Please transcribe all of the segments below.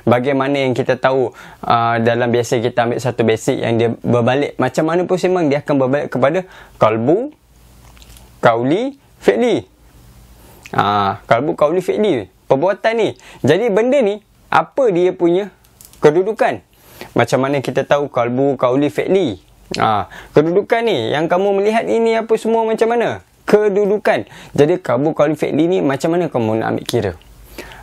Bagaimana yang kita tahu dalam biasa kita ambil satu basic yang dia berbalik, macam mana pun sembang dia akan berbalik kepada qalbu, qauli, fi'li. Qalbu, qauli, fi'li, perbuatan ni. Jadi benda ni apa dia punya kedudukan? Macam mana kita tahu qalbu, qauli, fi'li? Kedudukan ni yang kamu melihat ini apa semua macam mana? Kedudukan. Jadi qalbu, qauli, fi'li ni macam mana kamu nak ambil kira?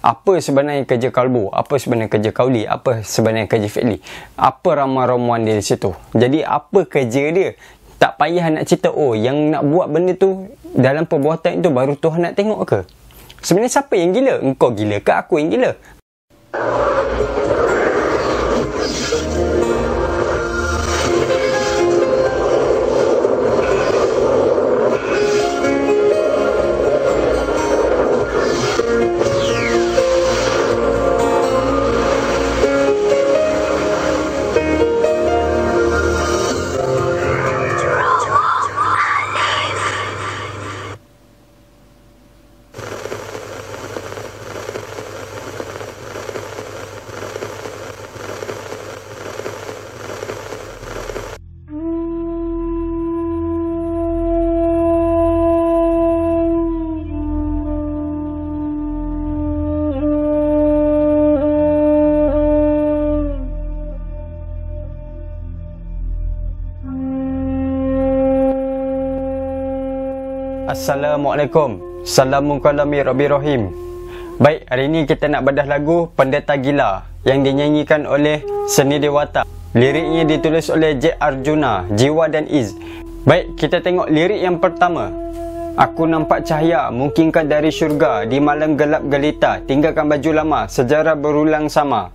Apa sebenarnya kerja qalbu? Apa sebenarnya kerja qauli? Apa sebenarnya kerja fi'li? Apa ramuan-ramuan dia di situ? Jadi apa kerja dia? Tak payah nak cerita, yang nak buat benda tu dalam perbuatan itu baru Tuhan nak tengok ke? Sebenarnya siapa yang gila? Engkau gila ke aku yang gila? Assalamualaikum. Salamun kalami Rabbi Rahim. Baik, hari ini kita nak bedah lagu Pendeta Gila yang dinyanyikan oleh Seni Dewata. Liriknya ditulis oleh J. Arjuna, Jiwa dan Iz. Baik, kita tengok lirik yang pertama. Aku nampak cahaya, mungkinkah dari syurga, di malam gelap gelita, tinggalkan baju lama, sejarah berulang sama.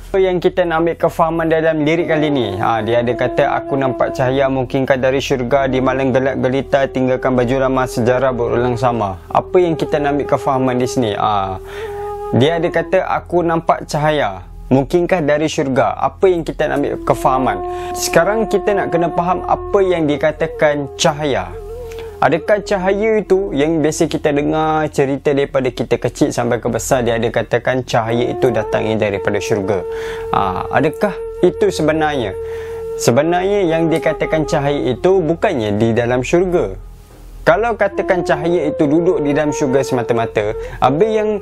Apa yang kita nak ambil kefahaman dalam lirik kali ni? Dia ada kata, aku nampak cahaya, mungkinkah dari syurga, di malam gelap gelita, tinggalkan baju lama, sejarah berulang sama. Apa yang kita nak ambil kefahaman di sini? Dia ada kata, aku nampak cahaya, mungkinkah dari syurga. Apa yang kita nak ambil kefahaman? Sekarang kita nak kena faham apa yang dikatakan cahaya. Adakah cahaya itu yang biasa kita dengar cerita daripada kita kecil sampai ke besar, dia ada katakan cahaya itu datangnya daripada syurga. Adakah itu sebenarnya? Sebenarnya yang dikatakan cahaya itu bukannya di dalam syurga. Kalau katakan cahaya itu duduk di dalam syurga semata-mata, habis yang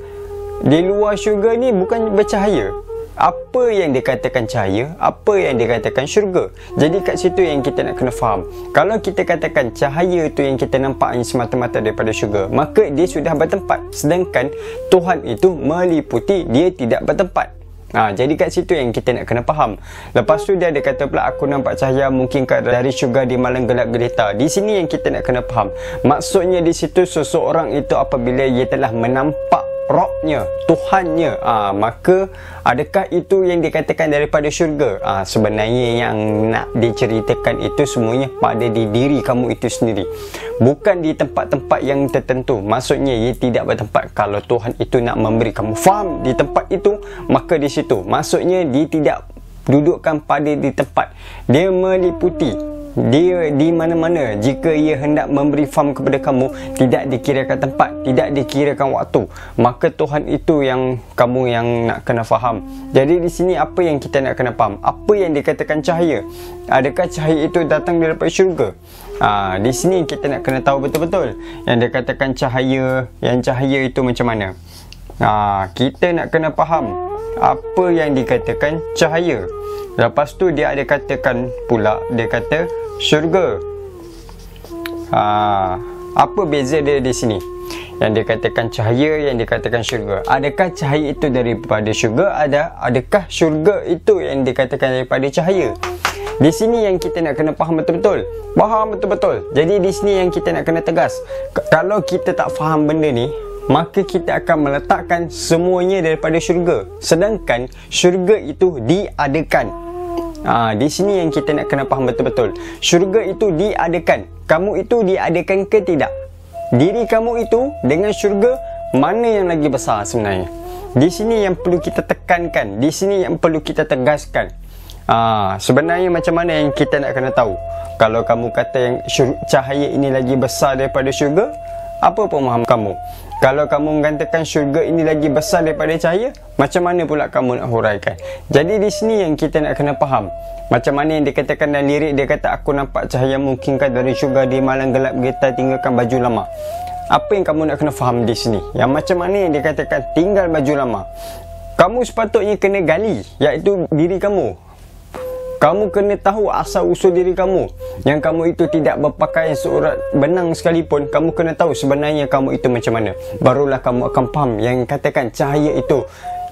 di luar syurga ni bukan bercahaya. Apa yang dikatakan cahaya, apa yang dikatakan syurga. Jadi kat situ yang kita nak kena faham. Kalau kita katakan cahaya tu yang kita nampaknya semata-mata daripada syurga, maka dia sudah bertempat. Sedangkan Tuhan itu meliputi, dia tidak bertempat. Jadi kat situ yang kita nak kena faham. Lepas tu dia ada kata pula, aku nampak cahaya, mungkinkah dari syurga, di malam gelap gelita. Di sini yang kita nak kena faham. Maksudnya di situ seseorang itu apabila ia telah menampak Robnya, Tuhannya, maka adakah itu yang dikatakan daripada syurga? Sebenarnya yang nak diceritakan itu semuanya pada di diri kamu itu sendiri, bukan di tempat-tempat yang tertentu. Maksudnya ia tidak bertempat. Kalau Tuhan itu nak memberi kamu faham di tempat itu, maka di situ. Maksudnya dia tidak dudukkan pada di tempat, dia meliputi. Dia di mana-mana. Jika ia hendak memberi faham kepada kamu, tidak dikirakan tempat, tidak dikirakan waktu, maka Tuhan itu yang kamu yang nak kena faham. Jadi di sini apa yang kita nak kena faham? Apa yang dikatakan cahaya? Adakah cahaya itu datang daripada syurga? Di sini kita nak kena tahu betul-betul yang dikatakan cahaya, yang cahaya itu macam mana. Kita nak kena faham apa yang dikatakan cahaya. Lepas tu dia ada katakan pula, dia kata syurga. Apa beza dia di sini? Yang dikatakan cahaya, yang dikatakan syurga. Adakah cahaya itu daripada syurga? Adakah syurga itu yang dikatakan daripada cahaya? Di sini yang kita nak kena faham betul-betul. Faham betul-betul. Jadi di sini yang kita nak kena tegas. Kalau kita tak faham benda ni, maka kita akan meletakkan semuanya daripada syurga. Sedangkan syurga itu diadakan. Di sini yang kita nak kena faham betul-betul. Syurga itu diadakan. Kamu itu diadakan ke tidak? Diri kamu itu dengan syurga, mana yang lagi besar sebenarnya? Di sini yang perlu kita tekankan. Di sini yang perlu kita tegaskan. Sebenarnya macam mana yang kita nak kena tahu? Kalau kamu kata yang cahaya ini lagi besar daripada syurga, Apa pemahaman kamu? Kalau kamu mengatakan syurga ini lagi besar daripada cahaya, macam mana pula kamu nak huraikan? Jadi di sini yang kita nak kena faham. Macam mana yang dikatakan dalam lirik, dia kata aku nampak cahaya mungkinkah dari syurga di malam gelap kita tinggalkan baju lama. Apa yang kamu nak kena faham di sini? Yang macam mana yang dikatakan tinggal baju lama? Kamu sepatutnya kena gali, iaitu diri kamu. Kamu kena tahu asal usul diri kamu. Yang kamu itu tidak berpakaian seurat benang sekalipun, kamu kena tahu sebenarnya kamu itu macam mana. Barulah kamu akan faham yang katakan cahaya itu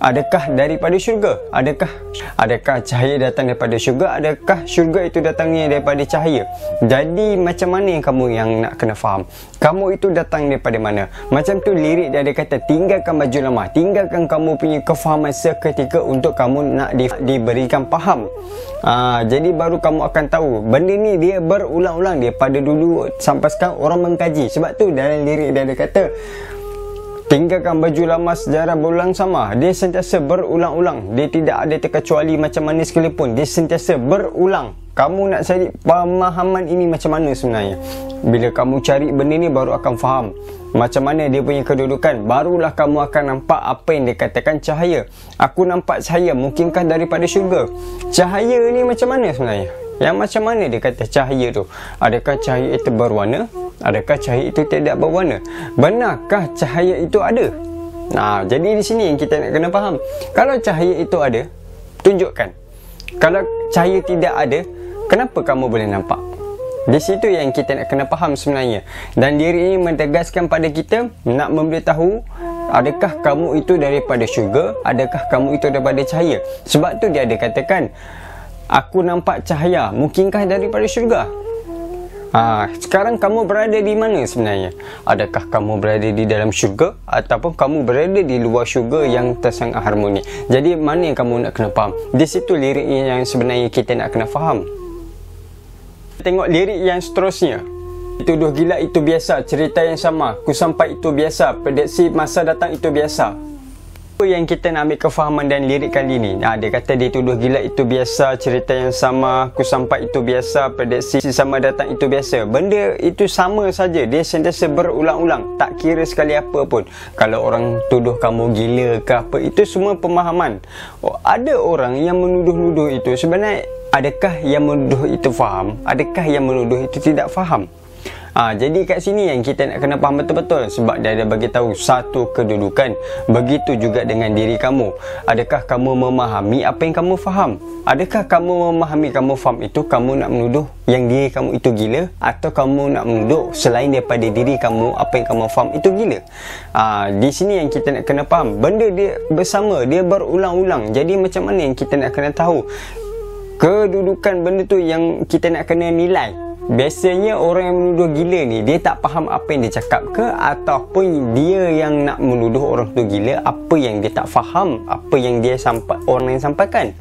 adakah daripada syurga? Adakah cahaya datang daripada syurga? Adakah syurga itu datangnya daripada cahaya? Jadi macam mana yang kamu yang nak kena faham? Kamu itu datang daripada mana? Macam tu lirik dia ada kata tinggalkan baju lama. Tinggalkan kamu punya kefahaman seketika untuk kamu nak diberikan faham. Jadi baru kamu akan tahu benda ni dia berulang-ulang daripada dulu sampai sekarang orang mengkaji. Sebab tu dalam lirik dia ada kata tinggalkan baju lama, sejarah berulang sama. Dia sentiasa berulang-ulang. Dia tidak ada terkecuali macam mana sekalipun. Dia sentiasa berulang. Kamu nak cari pemahaman ini macam mana sebenarnya? Bila kamu cari benda ni baru akan faham macam mana dia punya kedudukan. Barulah kamu akan nampak apa yang dikatakan cahaya. Aku nampak cahaya mungkinkah daripada syurga? Cahaya ni macam mana sebenarnya? Yang macam mana dia kata cahaya tu? Adakah cahaya itu berwarna? Adakah cahaya itu tidak berwarna? Benarkah cahaya itu ada? Jadi di sini yang kita nak kena faham. Kalau cahaya itu ada, tunjukkan. Kalau cahaya tidak ada, kenapa kamu boleh nampak? Di situ yang kita nak kena faham sebenarnya. Dan diri ini mentegaskan pada kita, nak memberitahu adakah kamu itu daripada syurga, adakah kamu itu daripada cahaya. Sebab tu dia ada katakan, aku nampak cahaya, mungkinkah daripada syurga? Sekarang kamu berada di mana sebenarnya? Adakah kamu berada di dalam syurga ataupun kamu berada di luar syurga yang tersangat harmoni? Jadi mana yang kamu nak kena faham? Di situ lirik yang sebenarnya kita nak kena faham. Tengok lirik yang seterusnya. Tuduh gila itu biasa, cerita yang sama, ku sampai itu biasa, prediksi masa datang itu biasa. Apa yang kita nak ambil kefahaman dan lirik kali ni? Dia kata dituduh gila itu biasa, cerita yang sama, ku sampai itu biasa, prediksi sama datang itu biasa. Benda itu sama saja, dia sentiasa berulang-ulang, tak kira sekali apa pun. Kalau orang tuduh kamu gila ke apa, itu semua pemahaman. Ada orang yang menuduh-nuduh itu, sebenarnya adakah yang menuduh itu faham? Adakah yang menuduh itu tidak faham? Jadi kat sini yang kita nak kena faham betul-betul. Sebab dia ada bagi tahu satu kedudukan. Begitu juga dengan diri kamu. Adakah kamu memahami apa yang kamu faham? Adakah kamu memahami kamu faham itu, kamu nak menuduh yang diri kamu itu gila? Atau kamu nak menuduh selain daripada diri kamu, apa yang kamu faham itu gila? Di sini yang kita nak kena faham. Benda dia bersama, dia berulang-ulang. Jadi macam mana yang kita nak kena tahu kedudukan benda tu yang kita nak kena nilai? Biasanya orang yang menuduh gila ni, dia tak faham apa yang dia cakap ke, ataupun dia yang nak menuduh orang tu gila, apa yang dia tak faham, apa yang dia orang yang sampaikan.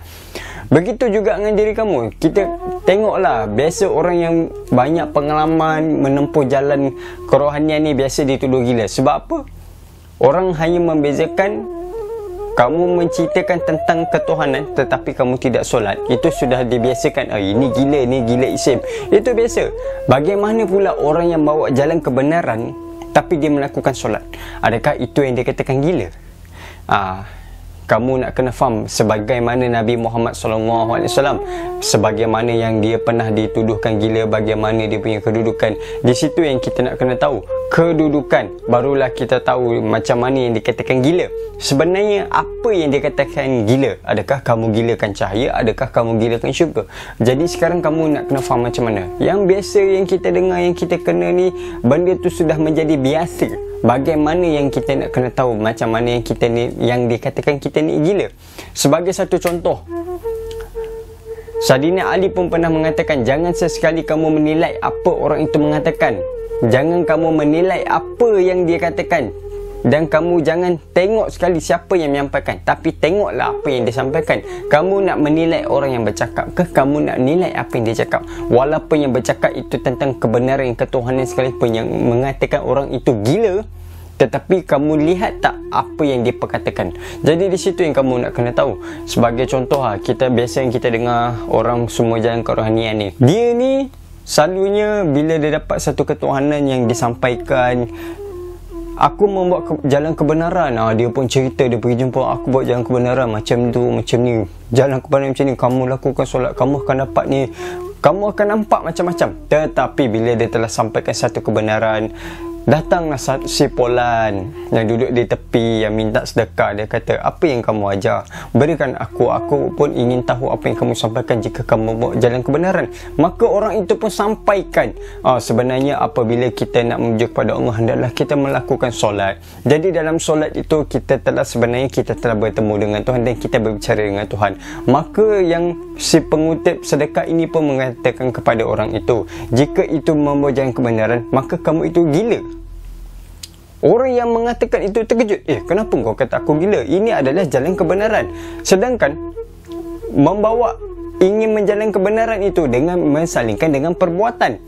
Begitu juga dengan diri kamu. Kita tengoklah, biasa orang yang banyak pengalaman menempuh jalan kerohanian ni biasa dituduh gila. Sebab apa? Orang hanya membezakan kamu menceritakan tentang ketuhanan tetapi kamu tidak solat, itu sudah dibiasakan. Ini gila isim. Itu biasa. Bagaimana pula orang yang bawa jalan kebenaran tapi dia melakukan solat? Adakah itu yang dikatakan gila? Kamu nak kena faham sebagaimana Nabi Muhammad SAW, sebagaimana yang dia pernah dituduhkan gila, bagaimana dia punya kedudukan. Di situ yang kita nak kena tahu kedudukan, barulah kita tahu macam mana yang dikatakan gila. Sebenarnya apa yang dikatakan gila? Adakah kamu gilakan cahaya? Adakah kamu gilakan syurga? Jadi sekarang kamu nak kena faham macam mana. Yang biasa yang kita dengar, yang kita kena ni, benda tu sudah menjadi biasa. Bagaimana yang kita nak kena tahu macam mana yang kita ni, yang dikatakan kita ni gila? Sebagai satu contoh, Saidina Ali pun pernah mengatakan, jangan sesekali kamu menilai apa orang itu mengatakan. Jangan kamu menilai apa yang dia katakan. Dan kamu jangan tengok sekali siapa yang menyampaikan, tapi tengoklah apa yang dia sampaikan. Kamu nak menilai orang yang bercakap ke, kamu nak nilai apa yang dia cakap? Walaupun yang bercakap itu tentang kebenaran ketuhanan sekalipun, yang mengatakan orang itu gila, tetapi kamu lihat tak apa yang dia perkatakan. Jadi di situ yang kamu nak kena tahu. Sebagai contoh, kita biasa yang kita dengar orang semua jalan kerohanian ni, dia ni selalunya bila dia dapat satu ketuhanan yang disampaikan, aku membuat jalan kebenaran. Dia pun cerita, dia pergi jumpa, aku buat jalan kebenaran macam tu, macam ni, jalan kebenaran macam ni, kamu lakukan solat, kamu akan dapat ni, kamu akan nampak macam-macam. Tetapi bila dia telah sampaikan satu kebenaran, datanglah si Polan yang duduk di tepi, yang minta sedekah. Dia kata, apa yang kamu ajar? Berikan aku pun ingin tahu apa yang kamu sampaikan jika kamu bawa jalan kebenaran. Maka orang itu pun sampaikan, sebenarnya apabila kita nak menuju kepada Allah, hendaklah kita melakukan solat. Jadi dalam solat itu kita telah bertemu dengan Tuhan dan kita berbicara dengan Tuhan. Maka yang si pengutip sedekah ini pun mengatakan kepada orang itu, jika itu membawa jalan kebenaran, maka kamu itu gila. Orang yang mengatakan itu terkejut. Kenapa kau kata aku gila? Ini adalah jalan kebenaran. Sedangkan ingin menjalankan kebenaran itu dengan mensalingkan dengan perbuatan,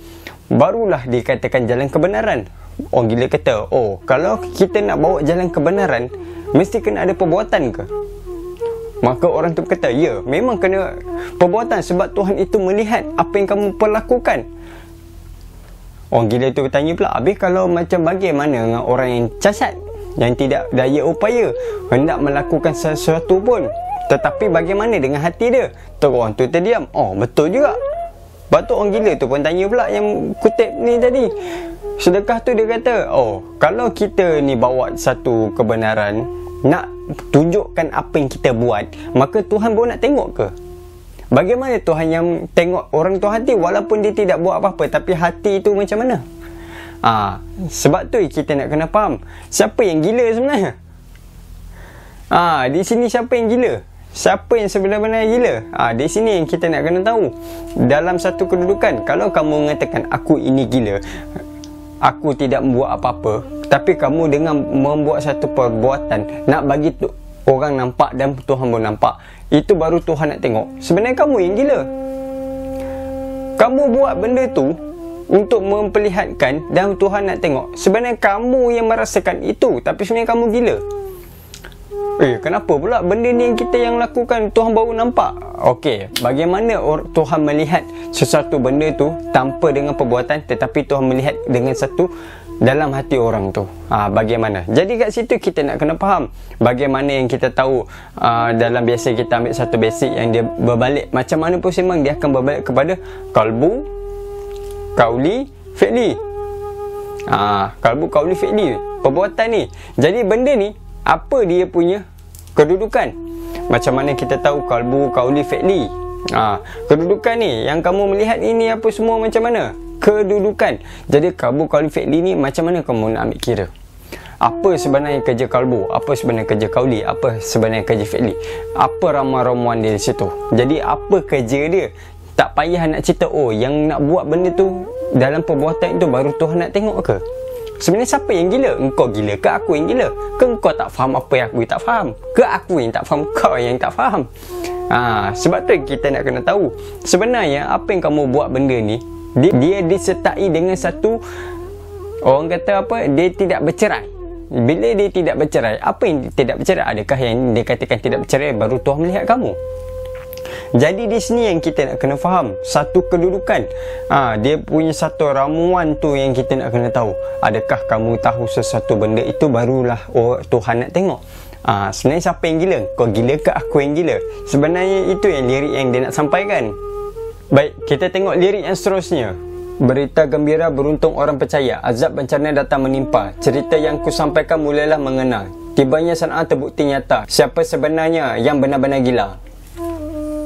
barulah dikatakan jalan kebenaran. Orang gila kata, kalau kita nak bawa jalan kebenaran, mesti kena ada perbuatan ke? Maka orang tu kata, ya, memang kena perbuatan, sebab Tuhan itu melihat apa yang kamu perlakukan. Orang gila tu bertanya pula, habis kalau macam bagaimana dengan orang yang cacat, yang tidak daya upaya, hendak melakukan sesuatu pun, tetapi bagaimana dengan hati dia? Terus orang tu terdiam. Betul juga. Lepas tu orang gila tu pun tanya pula yang kutip ni tadi. Sedekah tu dia kata, kalau kita ni bawa satu kebenaran, nak tunjukkan apa yang kita buat, maka Tuhan pun nak tengok ke? Bagaimana Tuhan yang tengok orang tu hati, walaupun dia tidak buat apa-apa, tapi hati itu macam mana? Sebab tu kita nak kena faham siapa yang gila sebenarnya. Di sini siapa yang gila? Siapa yang sebenarnya gila? Di sini yang kita nak kena tahu. Dalam satu kedudukan, kalau kamu mengatakan aku ini gila, aku tidak membuat apa-apa, tapi kamu dengan membuat satu perbuatan nak bagi orang nampak dan Tuhan pun nampak, itu baru Tuhan nak tengok. Sebenarnya kamu yang gila. Kamu buat benda tu untuk memperlihatkan dan Tuhan nak tengok. Sebenarnya kamu yang merasakan itu, tapi sebenarnya kamu gila. Kenapa pula benda ni yang kita yang lakukan Tuhan baru nampak? Bagaimana Tuhan melihat sesuatu benda tu tanpa dengan perbuatan, tetapi Tuhan melihat dengan satu dalam hati orang tu? Bagaimana? Jadi kat situ kita nak kena faham bagaimana yang kita tahu. Dalam biasa kita ambil satu basic yang dia berbalik, macam mana pun sembang, dia akan berbalik kepada kalbu, kauli, fi'li. Kalbu, kauli, fi'li, perbuatan ni. Jadi benda ni, apa dia punya kedudukan? Macam mana kita tahu kalbu, kauli, fi'li? Kedudukan ni yang kamu melihat ini apa semua, macam mana kedudukan? Jadi kalbu, kauli, fi'li ni macam mana kamu nak ambil kira? Apa sebenarnya kerja kalbu? Apa sebenarnya kerja kauli? Apa sebenarnya kerja fi'li? Apa ramuan-ramuan dia di situ? Jadi apa kerja dia? Tak payah nak cerita, yang nak buat benda tu dalam perbuatan itu baru Tuhan nak tengok ke? Sebenarnya siapa yang gila? Engkau gila ke aku yang gila? Ke engkau tak faham apa yang aku tak faham? Ke aku yang tak faham, kau yang tak faham? Sebab tu kita nak kena tahu sebenarnya apa yang kamu buat benda ni, dia disertai dengan satu, orang kata apa, dia tidak bercerai. Bila dia tidak bercerai, apa yang tidak bercerai? Adakah yang dia katakan tidak bercerai baru Tuhan melihat kamu? Jadi di sini yang kita nak kena faham satu kedudukan. Dia punya satu ramuan tu yang kita nak kena tahu. Adakah kamu tahu sesuatu benda itu, barulah Tuhan nak tengok. Sebenarnya siapa yang gila? Kau gila ke aku yang gila? Sebenarnya itu yang lirik yang dia nak sampaikan. Baik, kita tengok lirik yang seterusnya. Berita gembira beruntung orang percaya, azab bencana datang menimpa. Cerita yang kusampaikan mulalah mengenal. Tibanya San'ah terbukti nyata, siapa sebenarnya yang benar-benar gila.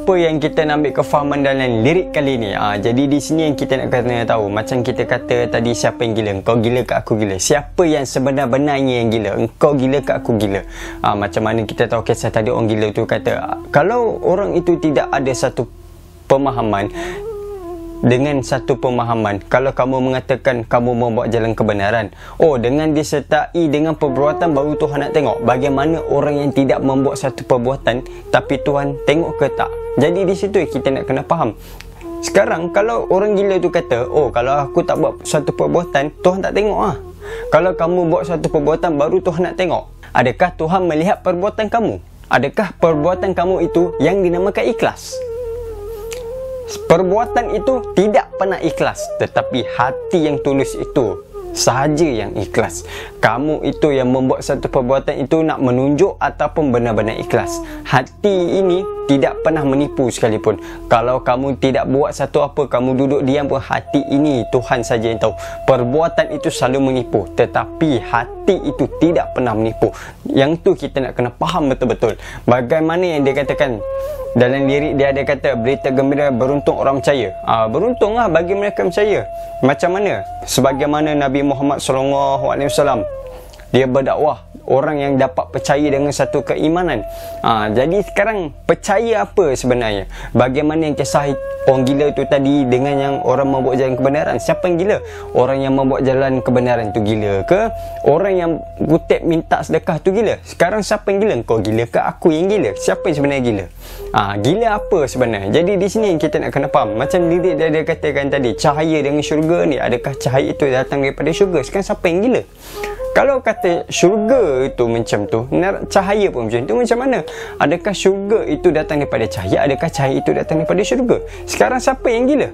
Apa yang kita nak ambil kefahaman dalam lirik kali ni? Jadi di sini yang kita nak kena tahu, macam kita kata tadi, siapa yang gila? Engkau gila ke aku gila? Siapa yang sebenar-benarnya yang gila? Engkau gila ke aku gila? Macam mana kita tahu kisah tadi, orang gila tu kata, kalau orang itu tidak ada satu pemahaman, dengan satu pemahaman, kalau kamu mengatakan kamu membuat jalan kebenaran, dengan disertai dengan perbuatan, baru Tuhan nak tengok. Bagaimana orang yang tidak membuat satu perbuatan tapi Tuhan tengok ke tak? Jadi di situ kita nak kena faham. Sekarang kalau orang gila tu kata, kalau aku tak buat satu perbuatan, Tuhan tak tengok. Kalau kamu buat satu perbuatan, baru Tuhan nak tengok. Adakah Tuhan melihat perbuatan kamu? Adakah perbuatan kamu itu yang dinamakan ikhlas? Perbuatan itu tidak pernah ikhlas, tetapi hati yang tulus itu sahaja yang ikhlas. Kamu itu yang membuat satu perbuatan itu nak menunjuk ataupun benar-benar ikhlas. Hati ini tidak pernah menipu sekalipun. Kalau kamu tidak buat satu apa, kamu duduk diam pun, hati ini Tuhan saja yang tahu. Perbuatan itu selalu menipu, tetapi hati itu tidak pernah menipu. Yang tu kita nak kena faham betul-betul. Bagaimana yang dia katakan dalam lirik dia ada kata, berita gembira beruntung orang percaya. Beruntunglah bagi mereka percaya. Macam mana? Sebagaimana Nabi Muhammad SAW, dia berdakwah, orang yang dapat percaya dengan satu keimanan. Jadi sekarang percaya apa sebenarnya? Bagaimana yang kisah orang gila tu tadi dengan yang orang membuat jalan kebenaran? Siapa yang gila? Orang yang membuat jalan kebenaran tu gila ke? Orang yang kutip minta sedekah tu gila? Sekarang siapa yang gila? Kau gila ke aku yang gila? Siapa yang sebenarnya gila? Gila apa sebenarnya? Jadi di sini kita nak kena faham. Macam lirik dia katakan tadi, cahaya dengan syurga ni, adakah cahaya itu datang daripada syurga? Sekarang siapa yang gila? Kalau kata syurga itu macam tu, cahaya pun macam tu, macam mana? Adakah syurga itu datang daripada cahaya? Adakah cahaya itu datang daripada syurga? Sekarang siapa yang gila?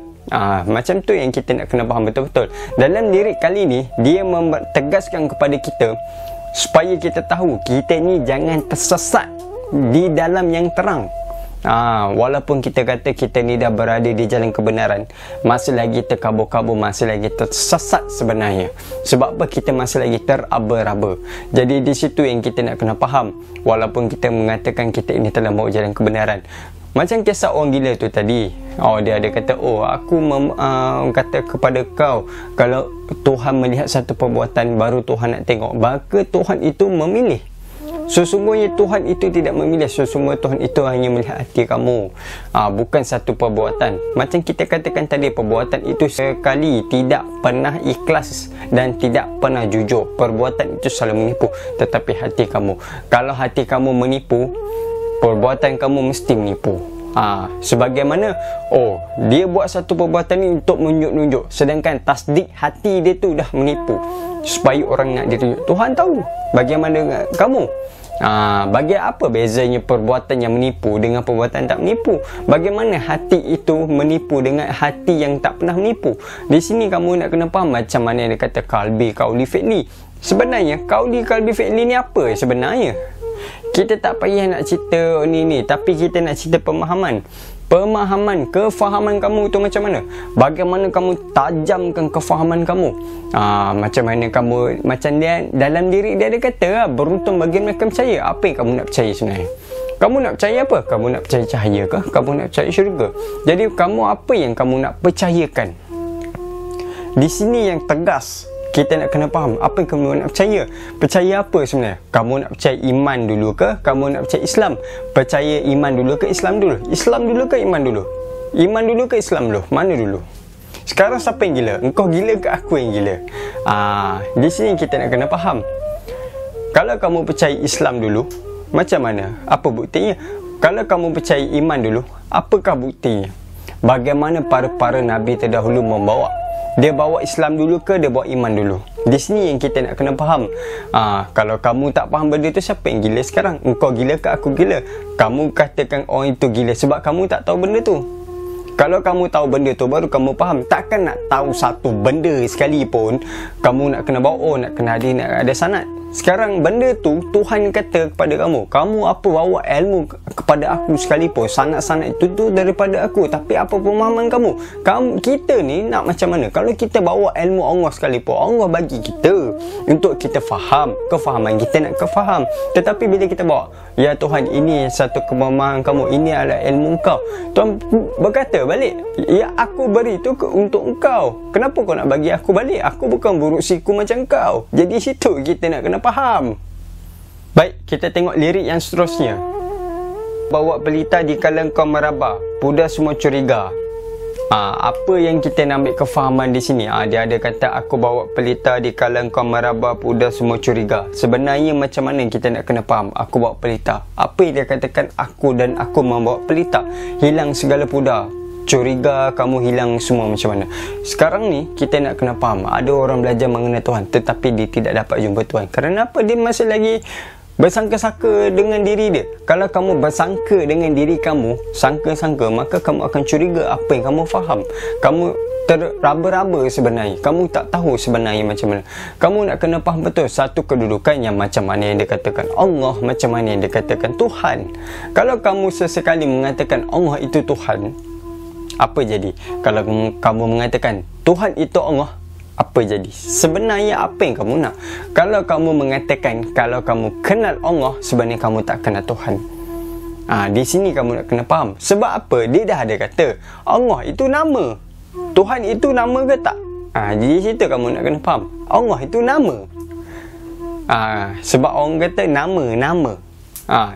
Macam tu yang kita nak kena faham betul-betul. Dalam lirik kali ni, dia tegaskan kepada kita supaya kita tahu kita ni jangan tersesat di dalam yang terang. Walaupun kita kata kita ni dah berada di jalan kebenaran, masih lagi terkabur-kabur, masih lagi tersesat sebenarnya. Sebab apa? Kita masih lagi teraba-raba. Jadi di situ yang kita nak kena faham. Walaupun kita mengatakan kita ini telah bawa jalan kebenaran, macam kisah orang gila tu tadi. Dia ada kata, aku kata kepada kau, kalau Tuhan melihat satu perbuatan baru Tuhan nak tengok, maka Tuhan itu memilih. Sesungguhnya Tuhan itu tidak memilih. Sesungguhnya Tuhan itu hanya melihat hati kamu, bukan satu perbuatan. Macam kita katakan tadi, perbuatan itu sekali tidak pernah ikhlas dan tidak pernah jujur. Perbuatan itu selalu menipu. Tetapi hati kamu, kalau hati kamu menipu, perbuatan kamu mesti menipu. Sebagaimana dia buat satu perbuatan ni untuk menunjuk-nunjuk, sedangkan tasdik hati dia tu dah menipu supaya orang nak ditunjuk. Tuhan tahu bagaimana dengan kamu. Bagi apa bezanya perbuatan yang menipu dengan perbuatan tak menipu? Bagaimana hati itu menipu dengan hati yang tak pernah menipu? Di sini kamu nak kena faham macam mana dia kata kalbi kauli fi'li. Sebenarnya kauli fi'li ni apa sebenarnya? Kita tak payah nak cerita ni, tapi kita nak cerita pemahaman. Kefahaman kamu tu macam mana? Bagaimana kamu tajamkan kefahaman kamu? Macam mana kamu, macam dia dalam diri dia ada kata, beruntung bagi mereka percaya. Apa yang kamu nak percaya sebenarnya? Kamu nak percaya apa? Kamu nak percaya cahaya ke? Kamu nak percaya syurga? Jadi kamu apa yang kamu nak percayakan? Di sini yang tegas kita nak kena faham apa yang kamu nak percaya. Percaya apa sebenarnya? Kamu nak percaya iman dulu ke? Kamu nak percaya Islam? Percaya iman dulu ke Islam dulu? Islam dulu ke iman dulu? Iman dulu ke Islam dulu? Mana dulu? Sekarang siapa yang gila? Engkau gila ke aku yang gila? Di sini kita nak kena faham. Kalau kamu percaya Islam dulu, macam mana? Apa buktinya? Kalau kamu percaya iman dulu, apakah buktinya? Bagaimana para Nabi terdahulu membawa? Dia bawa Islam dulu ke dia bawa iman dulu? Di sini yang kita nak kena faham. Kalau kamu tak faham benda tu, siapa yang gila sekarang? Engkau gila ke aku gila? Kamu katakan orang itu gila sebab kamu tak tahu benda tu. Kalau kamu tahu benda tu, baru kamu faham. Takkan nak tahu satu benda sekali pun kamu nak kena bawa, nak kena hadir, nak ada sanad. Sekarang benda tu Tuhan kata kepada kamu, kamu apa bawa ilmu kepada aku sekalipun, sanad-sanad itu tu daripada aku, tapi apa pemahaman kamu? Kita ni nak macam mana? Kalau kita bawa ilmu Allah sekalipun, Allah bagi kita untuk kita faham, kefahaman kita nak kefaham. Tetapi bila kita bawa, ya Tuhan, ini satu pemahaman kamu, ini adalah ilmu engkau, Tuhan berkata balik, ya aku beri tu untuk engkau, kenapa kau nak bagi aku balik? Aku bukan buruk siku macam kau. Jadi situ kita nak kena faham. Baik, kita tengok lirik yang seterusnya. Bawa pelita di kala kau meraba, budak semua curiga. Apa yang kita nak ambil kefahaman di sini? Dia ada kata, aku bawa pelita di kala kau meraba, budak semua curiga. Sebenarnya macam mana kita nak kena faham aku bawa pelita? Apa yang dia katakan, aku dan aku membawa pelita? Hilang segala pudar, curiga kamu hilang semua macam mana? Sekarang ni kita nak kena faham, ada orang belajar mengenai Tuhan tetapi dia tidak dapat jumpa Tuhan. Kerana apa? Dia masih lagi bersangka-sangka dengan diri dia. Kalau kamu bersangka dengan diri kamu, sangka-sangka, maka kamu akan curiga apa yang kamu faham. Kamu terraba-raba sebenarnya. Kamu tak tahu sebenarnya macam mana. Kamu nak kena faham betul satu kedudukan yang macam mana yang dikatakan Allah, macam mana yang dikatakan Tuhan. Kalau kamu sesekali mengatakan Allah itu Tuhan, apa jadi? Kalau kamu mengatakan Tuhan itu Allah, apa jadi? Sebenarnya apa yang kamu nak? Kalau kamu mengatakan kalau kamu kenal Allah, sebenarnya kamu tak kenal Tuhan. Di sini kamu nak kena faham. Sebab apa? Dia dah ada kata Allah itu nama, Tuhan itu nama ke tak? Di situ kamu nak kena faham. Allah itu nama. Sebab orang kata nama.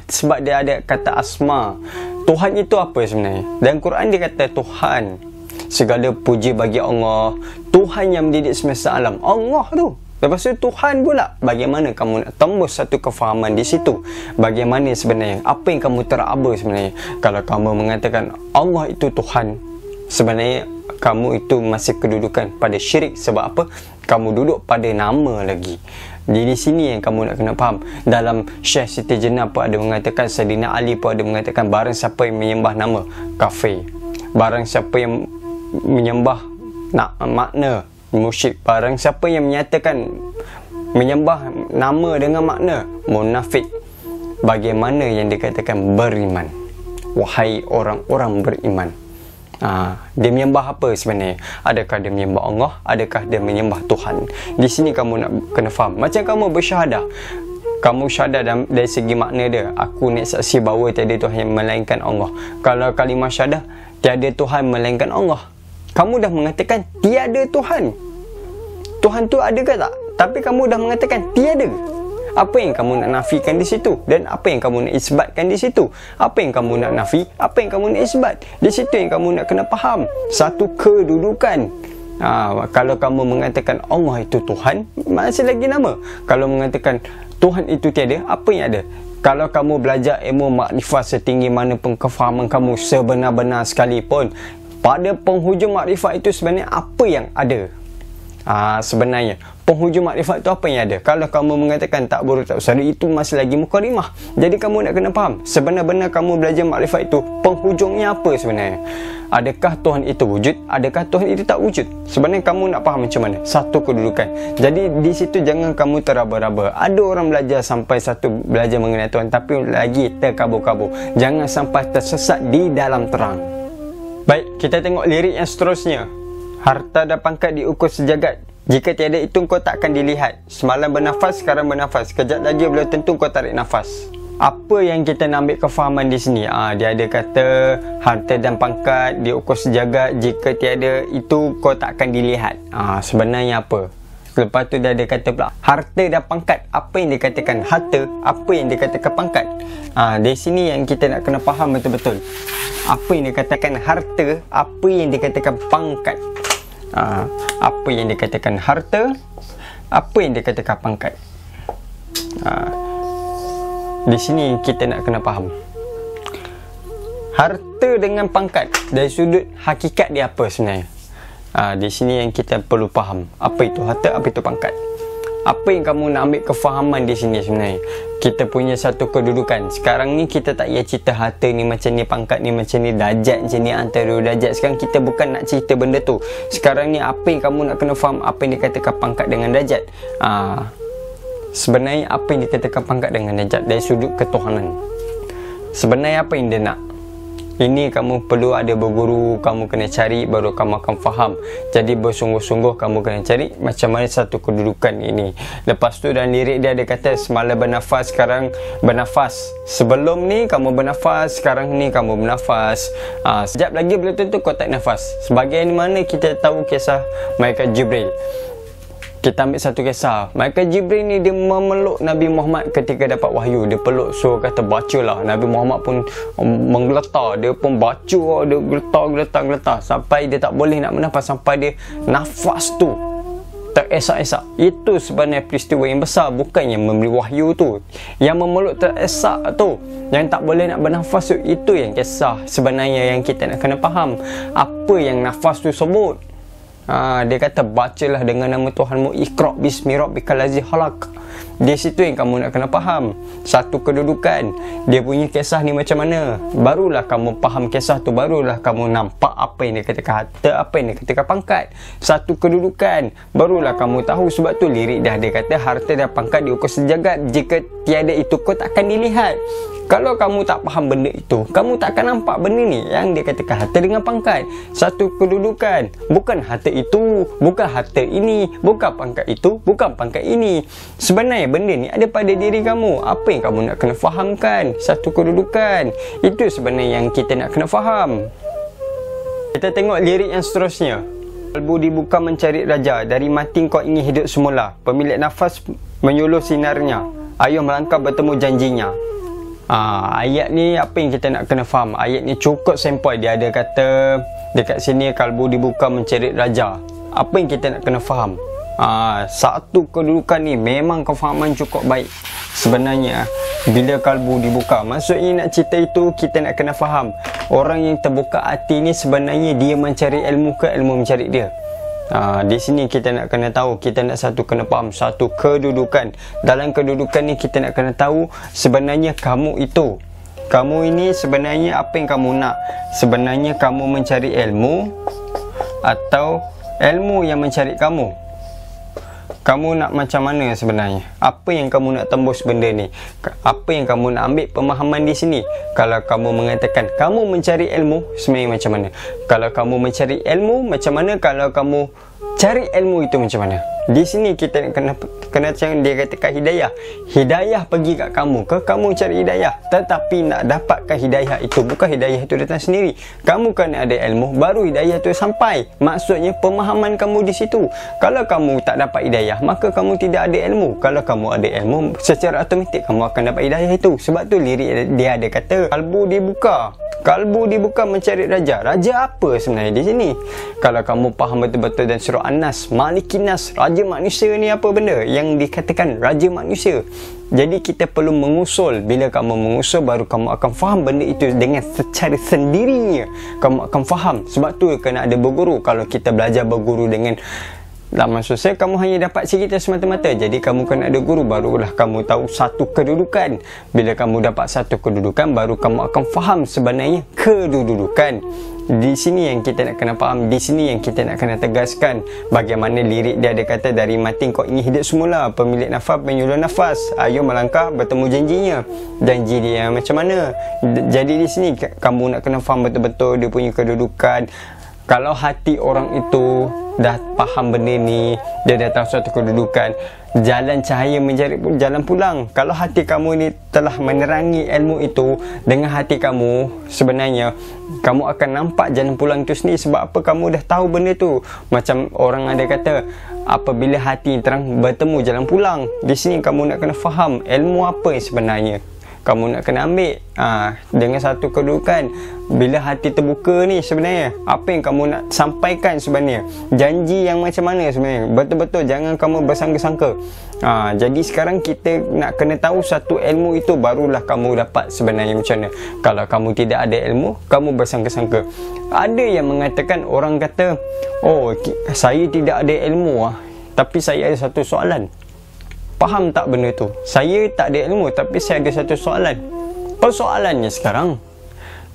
Sebab dia ada kata asma. Tuhan itu apa sebenarnya? Dalam Quran dia kata Tuhan. Segala puji bagi Allah, Tuhan yang mendidik semesta alam. Allah tu. Lepas tu Tuhan pula. Bagaimana kamu nak tembus satu kefahaman di situ? Bagaimana sebenarnya? Apa yang kamu teraba sebenarnya? Kalau kamu mengatakan Allah itu Tuhan, sebenarnya kamu itu masih kedudukan pada syirik. Sebab apa? Kamu duduk pada nama lagi. Di sini yang kamu nak kena faham. Dalam Syekh Siti Jenar pun ada mengatakan, Sayyidina Ali pun ada mengatakan, barang siapa yang menyembah nama, kafir. Barang siapa yang menyembah makna, musyrik. Barang siapa yang menyatakan menyembah nama dengan makna, munafik. Bagaimana yang dikatakan beriman? Wahai orang-orang beriman. Dia menyembah apa sebenarnya? Adakah dia menyembah Allah? Adakah dia menyembah Tuhan? Di sini kamu nak kena faham. Macam kamu bersyahadah, kamu syahadah dari segi makna dia, aku nak saksi bahawa tiada Tuhan yang melainkan Allah. Kalau kalimah syahadah, tiada Tuhan melainkan Allah, kamu dah mengatakan tiada Tuhan. Tuhan tu ada ke tak? Tapi kamu dah mengatakan tiada. Apa yang kamu nak nafikan di situ? Dan apa yang kamu nak isbatkan di situ? Apa yang kamu nak nafi? Apa yang kamu nak isbat? Di situ yang kamu nak kena faham. Satu kedudukan. Kalau kamu mengatakan Allah itu Tuhan, masih lagi nama. Kalau mengatakan Tuhan itu tiada, apa yang ada? Kalau kamu belajar ilmu makrifat setinggi mana pun kefahaman kamu sebenar-benar sekalipun, pada penghujung makrifat itu sebenarnya apa yang ada? Sebenarnya penghujung makrifat itu apa yang ada? Kalau kamu mengatakan tak buruk tak usah, itu masih lagi mukadimah. Jadi kamu nak kena faham, sebenar-benar kamu belajar makrifat itu, penghujungnya apa sebenarnya? Adakah Tuhan itu wujud? Adakah Tuhan itu tak wujud? Sebenarnya kamu nak faham macam mana? Satu kedudukan. Jadi di situ jangan kamu teraba-raba. Ada orang belajar sampai belajar mengenai Tuhan, tapi lagi terkabur-kabur. Jangan sampai tersesat di dalam terang. Baik, kita tengok lirik yang seterusnya. Harta dan pangkat diukur sejagat. Jika tiada itu kau takkan dilihat. Semalam bernafas, sekarang bernafas. Kejap lagi belum tentu kau tarik nafas. Apa yang kita nak ambil kefahaman di sini? Dia ada kata harta dan pangkat diukur sejagat. Jika tiada itu kau takkan dilihat. Sebenarnya apa? Lepas tu dia ada kata pula harta dan pangkat. Apa yang dikatakan harta? Apa yang dikatakan pangkat? Di sini yang kita nak kena faham betul-betul. Apa yang dikatakan harta? Apa yang dikatakan pangkat? Apa yang dikatakan harta, apa yang dikatakan pangkat. Di sini kita nak kena faham harta dengan pangkat dari sudut hakikat dia apa sebenarnya. Di sini yang kita perlu faham, apa itu harta, apa itu pangkat. Apa yang kamu nak ambil kefahaman di sini sebenarnya? Kita punya satu kedudukan. Sekarang ni kita tak payah cerita harta ni macam ni, pangkat ni macam ni, darjat macam ni, antara dua darjat. Sekarang kita bukan nak cerita benda tu. Sekarang ni apa yang kamu nak kena faham, apa yang dikatakan pangkat dengan darjat. Sebenarnya apa yang dikatakan pangkat dengan darjat dari sudut ketuhanan. Sebenarnya apa yang dia nak? Ini kamu perlu ada berguru, kamu kena cari, baru kamu akan faham. Jadi bersungguh-sungguh kamu kena cari macam mana satu kedudukan ini. Lepas tu dalam lirik dia ada kata semalam bernafas, sekarang bernafas. Sebelum ni kamu bernafas, sekarang ni kamu bernafas. Sekejap lagi belum tentu kau tak nafas. Sebagaimana kita tahu kisah Malaikat Jibril. Kita ambil satu kisah. Malaikat Jibril ni dia memeluk Nabi Muhammad ketika dapat wahyu. Dia peluk, suruh kata bacalah. Nabi Muhammad pun menggeletar. Dia pun baca, dia geletar. Sampai dia tak boleh nak bernafas. Sampai dia nafas tu teresak-esak. Itu sebenarnya peristiwa yang besar. Bukannya memberi wahyu tu. Yang memeluk teresak tu, yang tak boleh nak bernafas tu, itu yang kisah sebenarnya yang kita nak kena faham. Apa yang nafas tu sebut? Dia kata bacalah dengan nama Tuhanmu, Iqra bismi rabbikal ladzi khalaq. Di situ yang kamu nak kena faham. Satu kedudukan, dia punya kisah ni macam mana. Barulah kamu faham kisah tu, barulah kamu nampak apa yang dia katakan harta, apa yang dia katakan pangkat. Satu kedudukan, barulah kamu tahu. Sebab tu lirik dah dia kata harta dan pangkat diukur sejagat. Jika tiada itu, kau takkan dilihat. Kalau kamu tak faham benda itu, kamu tak akan nampak benda ni yang dia katakan harta dengan pangkat. Satu kedudukan, bukan harta itu, bukan harta ini, bukan pangkat itu, bukan pangkat ini. Sebenarnya benda ni ada pada diri kamu. Apa yang kamu nak kena fahamkan? Satu kedudukan. Itu sebenarnya yang kita nak kena faham. Kita tengok lirik yang seterusnya. Kalbu dibuka mencari raja, dari mati kau ingin hidup semula. Pemilik nafas menyuluh sinarnya, ayuh melangkah bertemu janjinya. Ayat ni apa yang kita nak kena faham? Ayat ni cukup sempoi. Dia ada kata dekat sini kalbu dibuka mencari raja. Apa yang kita nak kena faham? Satu kedudukan ni memang kefahaman cukup baik. Sebenarnya bila kalbu dibuka, maksudnya nak cerita itu kita nak kena faham. Orang yang terbuka hati ni sebenarnya dia mencari ilmu ke ilmu mencari dia? Di sini kita nak kena tahu, kita nak kena faham satu kedudukan. Dalam kedudukan ni kita nak kena tahu sebenarnya kamu itu, kamu ini sebenarnya apa yang kamu nak? Sebenarnya kamu mencari ilmu atau ilmu yang mencari kamu? Kamu nak macam mana sebenarnya? Apa yang kamu nak tembus benda ni? Apa yang kamu nak ambil pemahaman di sini? Kalau kamu mengatakan kamu mencari ilmu, sebenarnya macam mana? Kalau kamu mencari ilmu, macam mana? Kalau kamu cari ilmu itu macam mana? Di sini kita kena macam dia katakan hidayah. Hidayah pergi kat kamu ke kamu cari hidayah? Tetapi nak dapatkan hidayah itu, bukan hidayah itu datang sendiri. Kamu kena ada ilmu, baru hidayah itu sampai. Maksudnya pemahaman kamu di situ. Kalau kamu tak dapat hidayah, maka kamu tidak ada ilmu. Kalau kamu ada ilmu, secara automatik kamu akan dapat hidayah itu. Sebab tu lirik dia ada kata kalbu dibuka. Kalbu dibuka mencari raja. Raja apa sebenarnya di sini? Kalau kamu faham betul-betul dan surah An-Nas, Malikin Nas, raja manusia ni apa benda? Yang dikatakan raja manusia. Jadi kita perlu mengusul. Bila kamu mengusul, baru kamu akan faham benda itu dengan secara sendirinya. Kamu akan faham. Sebab tu kena ada berguru. Kalau kita belajar berguru dengan dalam sosial, kamu hanya dapat cerita semata-mata. Jadi kamu kena ada guru, barulah kamu tahu satu kedudukan. Bila kamu dapat satu kedudukan, baru kamu akan faham sebenarnya kedudukan. Di sini yang kita nak kena faham. Di sini yang kita nak kena tegaskan. Bagaimana lirik dia ada kata dari mati kau ingin hidup semula. Pemilik nafas penyuluh nafas, ayuh melangkah bertemu janjinya. Janji dia macam mana? Jadi di sini kamu nak kena faham betul-betul dia punya kedudukan. Kalau hati orang itu dah faham benda ni, dia dah tahu suatu kedudukan, jalan cahaya mencari jalan pulang. Kalau hati kamu ni telah menerangi ilmu itu dengan hati kamu, sebenarnya kamu akan nampak jalan pulang itu sendiri. Sebab apa? Kamu dah tahu benda tu. Macam orang ada kata, apabila hati terang bertemu jalan pulang. Di sini kamu nak kena faham ilmu apa yang sebenarnya kamu nak kena ambil. Dengan satu kedudukan, bila hati terbuka ni sebenarnya apa yang kamu nak sampaikan sebenarnya, janji yang macam mana sebenarnya, betul-betul jangan kamu bersangka-sangka. Jadi sekarang kita nak kena tahu satu ilmu itu, barulah kamu dapat sebenarnya macam mana. Kalau kamu tidak ada ilmu, kamu bersangka-sangka. Ada yang mengatakan, orang kata, oh saya tidak ada ilmu tapi saya ada satu soalan. Faham tak benda tu? Saya tak ada ilmu tapi saya ada satu soalan. Persoalannya sekarang,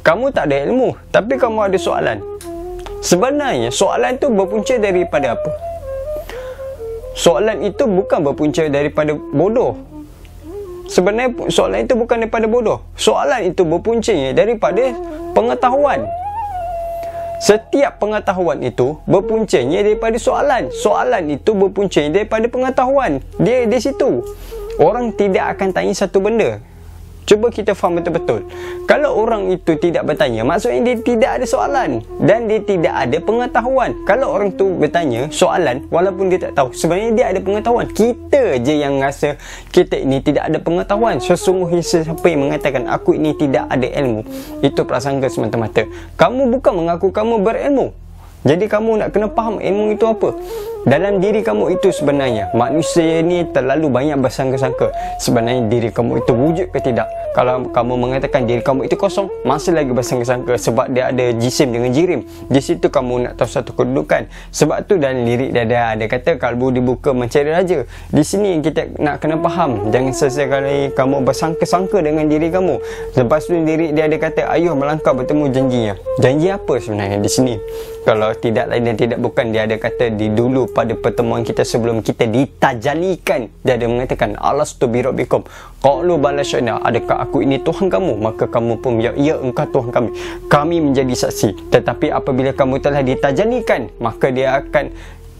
kamu tak ada ilmu tapi kamu ada soalan. Sebenarnya soalan tu berpunca daripada apa? Soalan itu bukan berpunca daripada bodoh. Sebenarnya soalan itu bukan daripada bodoh. Soalan itu berpuncanya daripada pengetahuan. Setiap pengetahuan itu berpuncanya daripada soalan. Soalan itu berpuncanya daripada pengetahuan. Dia di situ. Orang tidak akan tanya satu benda. Cuba kita faham betul-betul. Kalau orang itu tidak bertanya, maksudnya dia tidak ada soalan dan dia tidak ada pengetahuan. Kalau orang tu bertanya soalan, walaupun dia tak tahu, sebenarnya dia ada pengetahuan. Kita je yang rasa kita ini tidak ada pengetahuan. Sesungguhnya siapa yang mengatakan aku ini tidak ada ilmu, itu prasangka semata-mata. Kamu bukan mengaku kamu berilmu. Jadi kamu nak kena faham ilmu itu apa. Dalam diri kamu itu sebenarnya, manusia ni terlalu banyak bersangka-sangka. Sebenarnya diri kamu itu wujud ke tidak. Kalau kamu mengatakan diri kamu itu kosong, masih lagi bersangka-sangka. Sebab dia ada jisim dengan jirim. Di situ kamu nak tahu satu kedudukan. Sebab tu dalam lirik dia ada kata kalbu dibuka mencari raja. Di sini kita nak kena faham. Jangan sesekali kamu bersangka-sangka dengan diri kamu. Lepas tu lirik dia ada kata, ayuh melangkah bertemu janjinya. Janji apa sebenarnya di sini? Kalau tidak lain dan tidak bukan, dia ada kata di dulu pada pertemuan kita sebelum kita ditajalikan, dia ada mengatakan alastu bi rabbikum qalu bala syahidna, adakah aku ini Tuhan kamu? Maka kamu pun ya, ya engkau Tuhan kami menjadi saksi. Tetapi apabila kamu telah ditajalikan, maka dia akan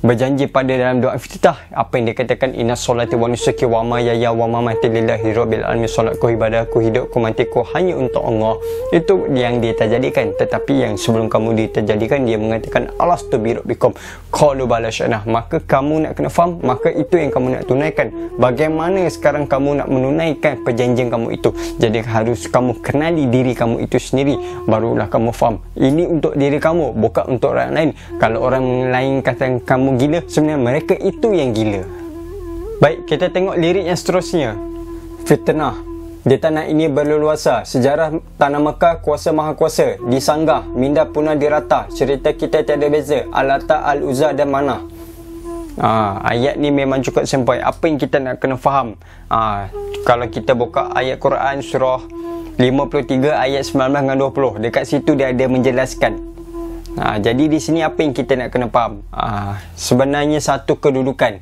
berjanji pada dalam doa iftitah apa yang dikatakan, inna solati wa nusuki wa mahayaya wa mamati lillahi rabbil alamin, solatku, ibadahku, hidupku, matiku hanya untuk Allah. Itu yang dia terjadikan. Tetapi yang sebelum kamu diterjadikan, dia mengatakan alastu bi rabbikum qalu bala syahidna. Maka kamu nak kena faham, maka itu yang kamu nak tunaikan. Bagaimana sekarang kamu nak menunaikan perjanjian kamu itu? Jadi harus kamu kenali diri kamu itu sendiri, barulah kamu faham ini untuk diri kamu, bukan untuk orang lain. Kalau orang lain kata kamu gila, sebenarnya mereka itu yang gila. Baik, kita tengok lirik yang seterusnya. Fitnah. Di tanah ini berleluasa, sejarah tanah Mekah kuasa maha kuasa, disanggah, minda punah dirata, cerita kita tiada beza, Al-Lata, Al-Uzza dan Manah. Ayat ni memang cukup sampai. Apa yang kita nak kena faham? Kalau kita buka ayat Quran surah 53 ayat 19 dengan 20, dekat situ dia ada menjelaskan. Jadi di sini apa yang kita nak kena faham? Sebenarnya satu kedudukan.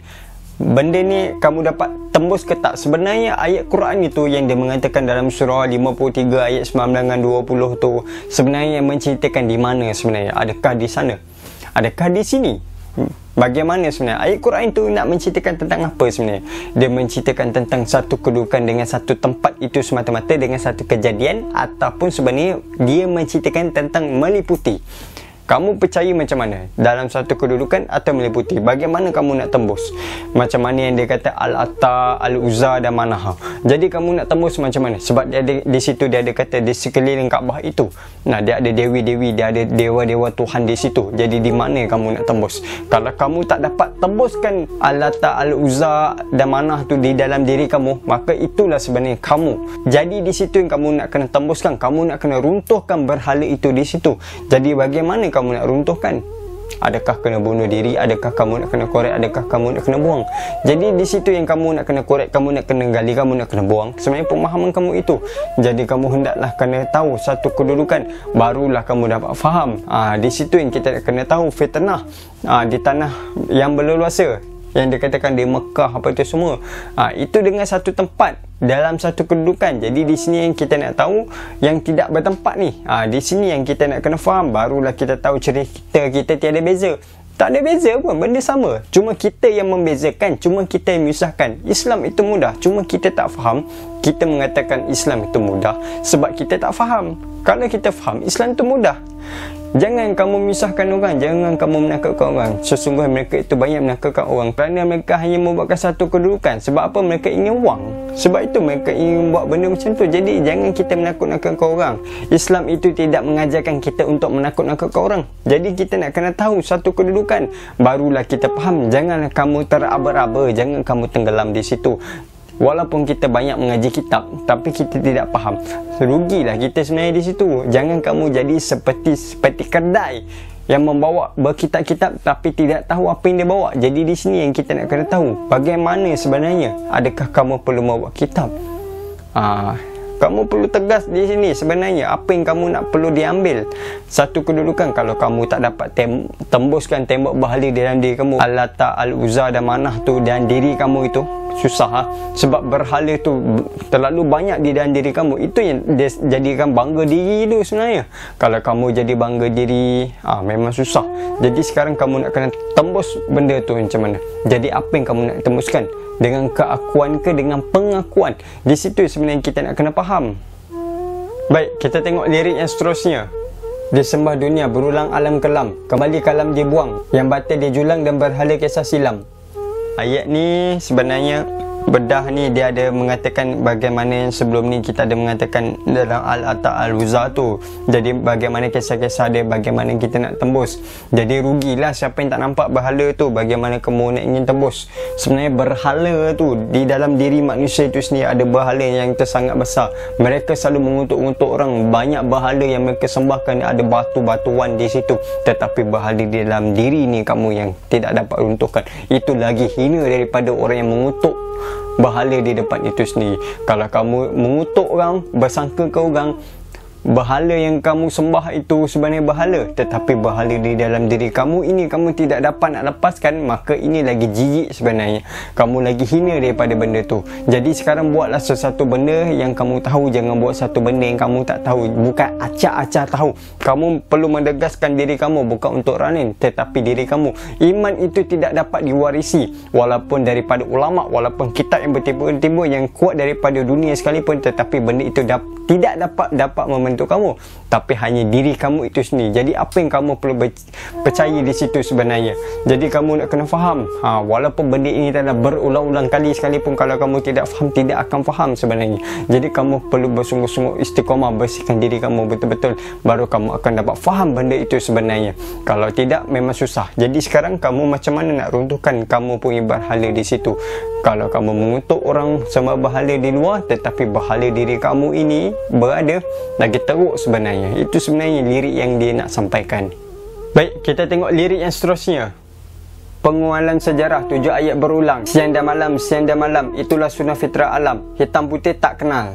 Benda ni kamu dapat tembus ke tak? Sebenarnya ayat Quran itu yang dia mengatakan dalam surah 53 ayat 19 dengan 20 tu, sebenarnya yang menceritakan di mana sebenarnya? Adakah di sana? Adakah di sini? Bagaimana sebenarnya? Ayat Quran itu nak menceritakan tentang apa sebenarnya? Dia menceritakan tentang satu kedudukan dengan satu tempat itu semata-mata, dengan satu kejadian, ataupun sebenarnya dia menceritakan tentang meliputi. Kamu percaya macam mana? Dalam satu kedudukan atau meliputi? Bagaimana kamu nak tembus? Macam mana yang dia kata Al-Lata, Al-Uzza dan Manah. Jadi kamu nak tembus macam mana? Sebab dia ada, di situ dia ada kata di sekeliling Kaabah itu, dia ada dewi-dewi, dia ada dewa-dewa Tuhan di situ. Jadi di mana kamu nak tembus? Kalau kamu tak dapat tembuskan Al-Lata, Al-Uzza dan Manah tu di dalam diri kamu, maka itulah sebenarnya kamu. Jadi di situ yang kamu nak kena tembuskan. Kamu nak kena runtuhkan berhala itu di situ. Jadi bagaimana kamu nak runtuhkan? Adakah kena bunuh diri? Adakah kamu nak kena korek? Adakah kamu nak kena buang? Jadi di situ yang kamu nak kena korek, kamu nak kena gali, kamu nak kena buang. Sebenarnya pemahaman kamu itu. Jadi kamu hendaklah kena tahu satu kedudukan, barulah kamu dapat faham. Di situ yang kita nak kena tahu fitnah di tanah yang berleluasa, yang dikatakan di Mekah apa itu semua, itu dengan satu tempat, dalam satu kedudukan. Jadi di sini yang kita nak tahu yang tidak bertempat ni. Di sini yang kita nak kena faham, barulah kita tahu cerita kita tiada beza. Tak ada beza pun, benda sama. Cuma kita yang membezakan, cuma kita yang menyusahkan. Islam itu mudah, cuma kita tak faham. Kita mengatakan Islam itu mudah sebab kita tak faham. Kalau kita faham, Islam itu mudah. Jangan kamu menyusahkan orang, jangan kamu menakutkan orang. Sesungguhnya mereka itu banyak menakutkan orang kerana mereka hanya membuatkan satu kedudukan. Sebab apa? Mereka ingin wang. Sebab itu mereka ingin buat benda macam tu. Jadi jangan kita menakut-nakutkan orang. Islam itu tidak mengajarkan kita untuk menakut-nakutkan orang. Jadi kita nak kena tahu satu kedudukan, barulah kita faham. Janganlah kamu teraba-raba, jangan kamu tenggelam di situ. Walaupun kita banyak mengaji kitab, tapi kita tidak faham, rugilah kita sebenarnya di situ. Jangan kamu jadi seperti kedai yang membawa berkitab-kitab tapi tidak tahu apa yang dia bawa. Jadi di sini yang kita nak kena tahu, bagaimana sebenarnya. Adakah kamu perlu membawa kitab? Kamu perlu tegas di sini sebenarnya apa yang kamu nak perlu diambil. Satu kedudukan, kalau kamu tak dapat tembuskan tembok berhala dalam diri kamu, Al-Lata, Al-Uzza dan Manah tu dan diri kamu itu, susah sebab berhala tu terlalu banyak di dalam diri kamu. Itu yang dia jadikan bangga diri tu sebenarnya. Kalau kamu jadi bangga diri, memang susah. Jadi sekarang kamu nak kena tembus benda tu macam mana. Jadi apa yang kamu nak tembuskan? Dengan keakuan ke dengan pengakuan? Di situ sebenarnya kita nak kena faham. Baik, kita tengok lirik yang seterusnya. Dia sembah dunia, berulang alam kelam, kembali kalam dia buang, yang batil dia julang dan berhala kisah silam. Ayat ni sebenarnya bedah ni dia ada mengatakan bagaimana yang sebelum ni kita ada mengatakan dalam Al-Ata Al-Wuzza tu. Jadi bagaimana kisah-kisah dia, bagaimana kita nak tembus. Jadi rugilah siapa yang tak nampak berhala tu. Bagaimana kamu nak ingin tembus. Sebenarnya berhala tu di dalam diri manusia itu sendiri ada berhala yang sangat besar. Mereka selalu mengutuk-ngutuk orang. Banyak berhala yang mereka sembahkan, ada batu-batuan di situ. Tetapi berhala di dalam diri ni kamu yang tidak dapat runtuhkan. Itu lagi hina daripada orang yang mengutuk berhala di depan itu sendiri. Kalau kamu mengutuk orang, bersangka ke orang berhala yang kamu sembah itu sebenarnya berhala, tetapi berhala di dalam diri kamu ini kamu tidak dapat nak lepaskan, maka ini lagi jijik sebenarnya. Kamu lagi hina daripada benda tu. Jadi sekarang buatlah sesuatu benda yang kamu tahu. Jangan buat satu benda yang kamu tak tahu. Bukan acak-acak tahu. Kamu perlu mendegaskan diri kamu, bukan untuk orang lain, tetapi diri kamu. Iman itu tidak dapat diwarisi walaupun daripada ulama, walaupun kitab yang bertimbul-timbul yang kuat daripada dunia sekalipun, tetapi benda itu tidak dapat membentuk kamu, tapi hanya diri kamu itu sendiri. Jadi apa yang kamu perlu percaya di situ sebenarnya. Jadi kamu nak kena faham, walaupun benda ini telah berulang-ulang kali sekalipun, kalau kamu tidak faham, tidak akan faham sebenarnya. Jadi kamu perlu bersungguh-sungguh istiqamah, bersihkan diri kamu betul-betul, baru kamu akan dapat faham benda itu sebenarnya. Kalau tidak memang susah. Jadi sekarang kamu macam mana nak runtuhkan kamu punya berhala di situ? Kalau kamu mengutuk orang sama berhala di luar, tetapi berhala diri kamu ini berada lagi teruk sebenarnya. Itu sebenarnya lirik yang dia nak sampaikan. Baik, kita tengok lirik yang seterusnya. Pengualan sejarah, 7 ayat berulang. Siang dan malam, itulah sunnah fitrah alam. Hitam putih tak kenal.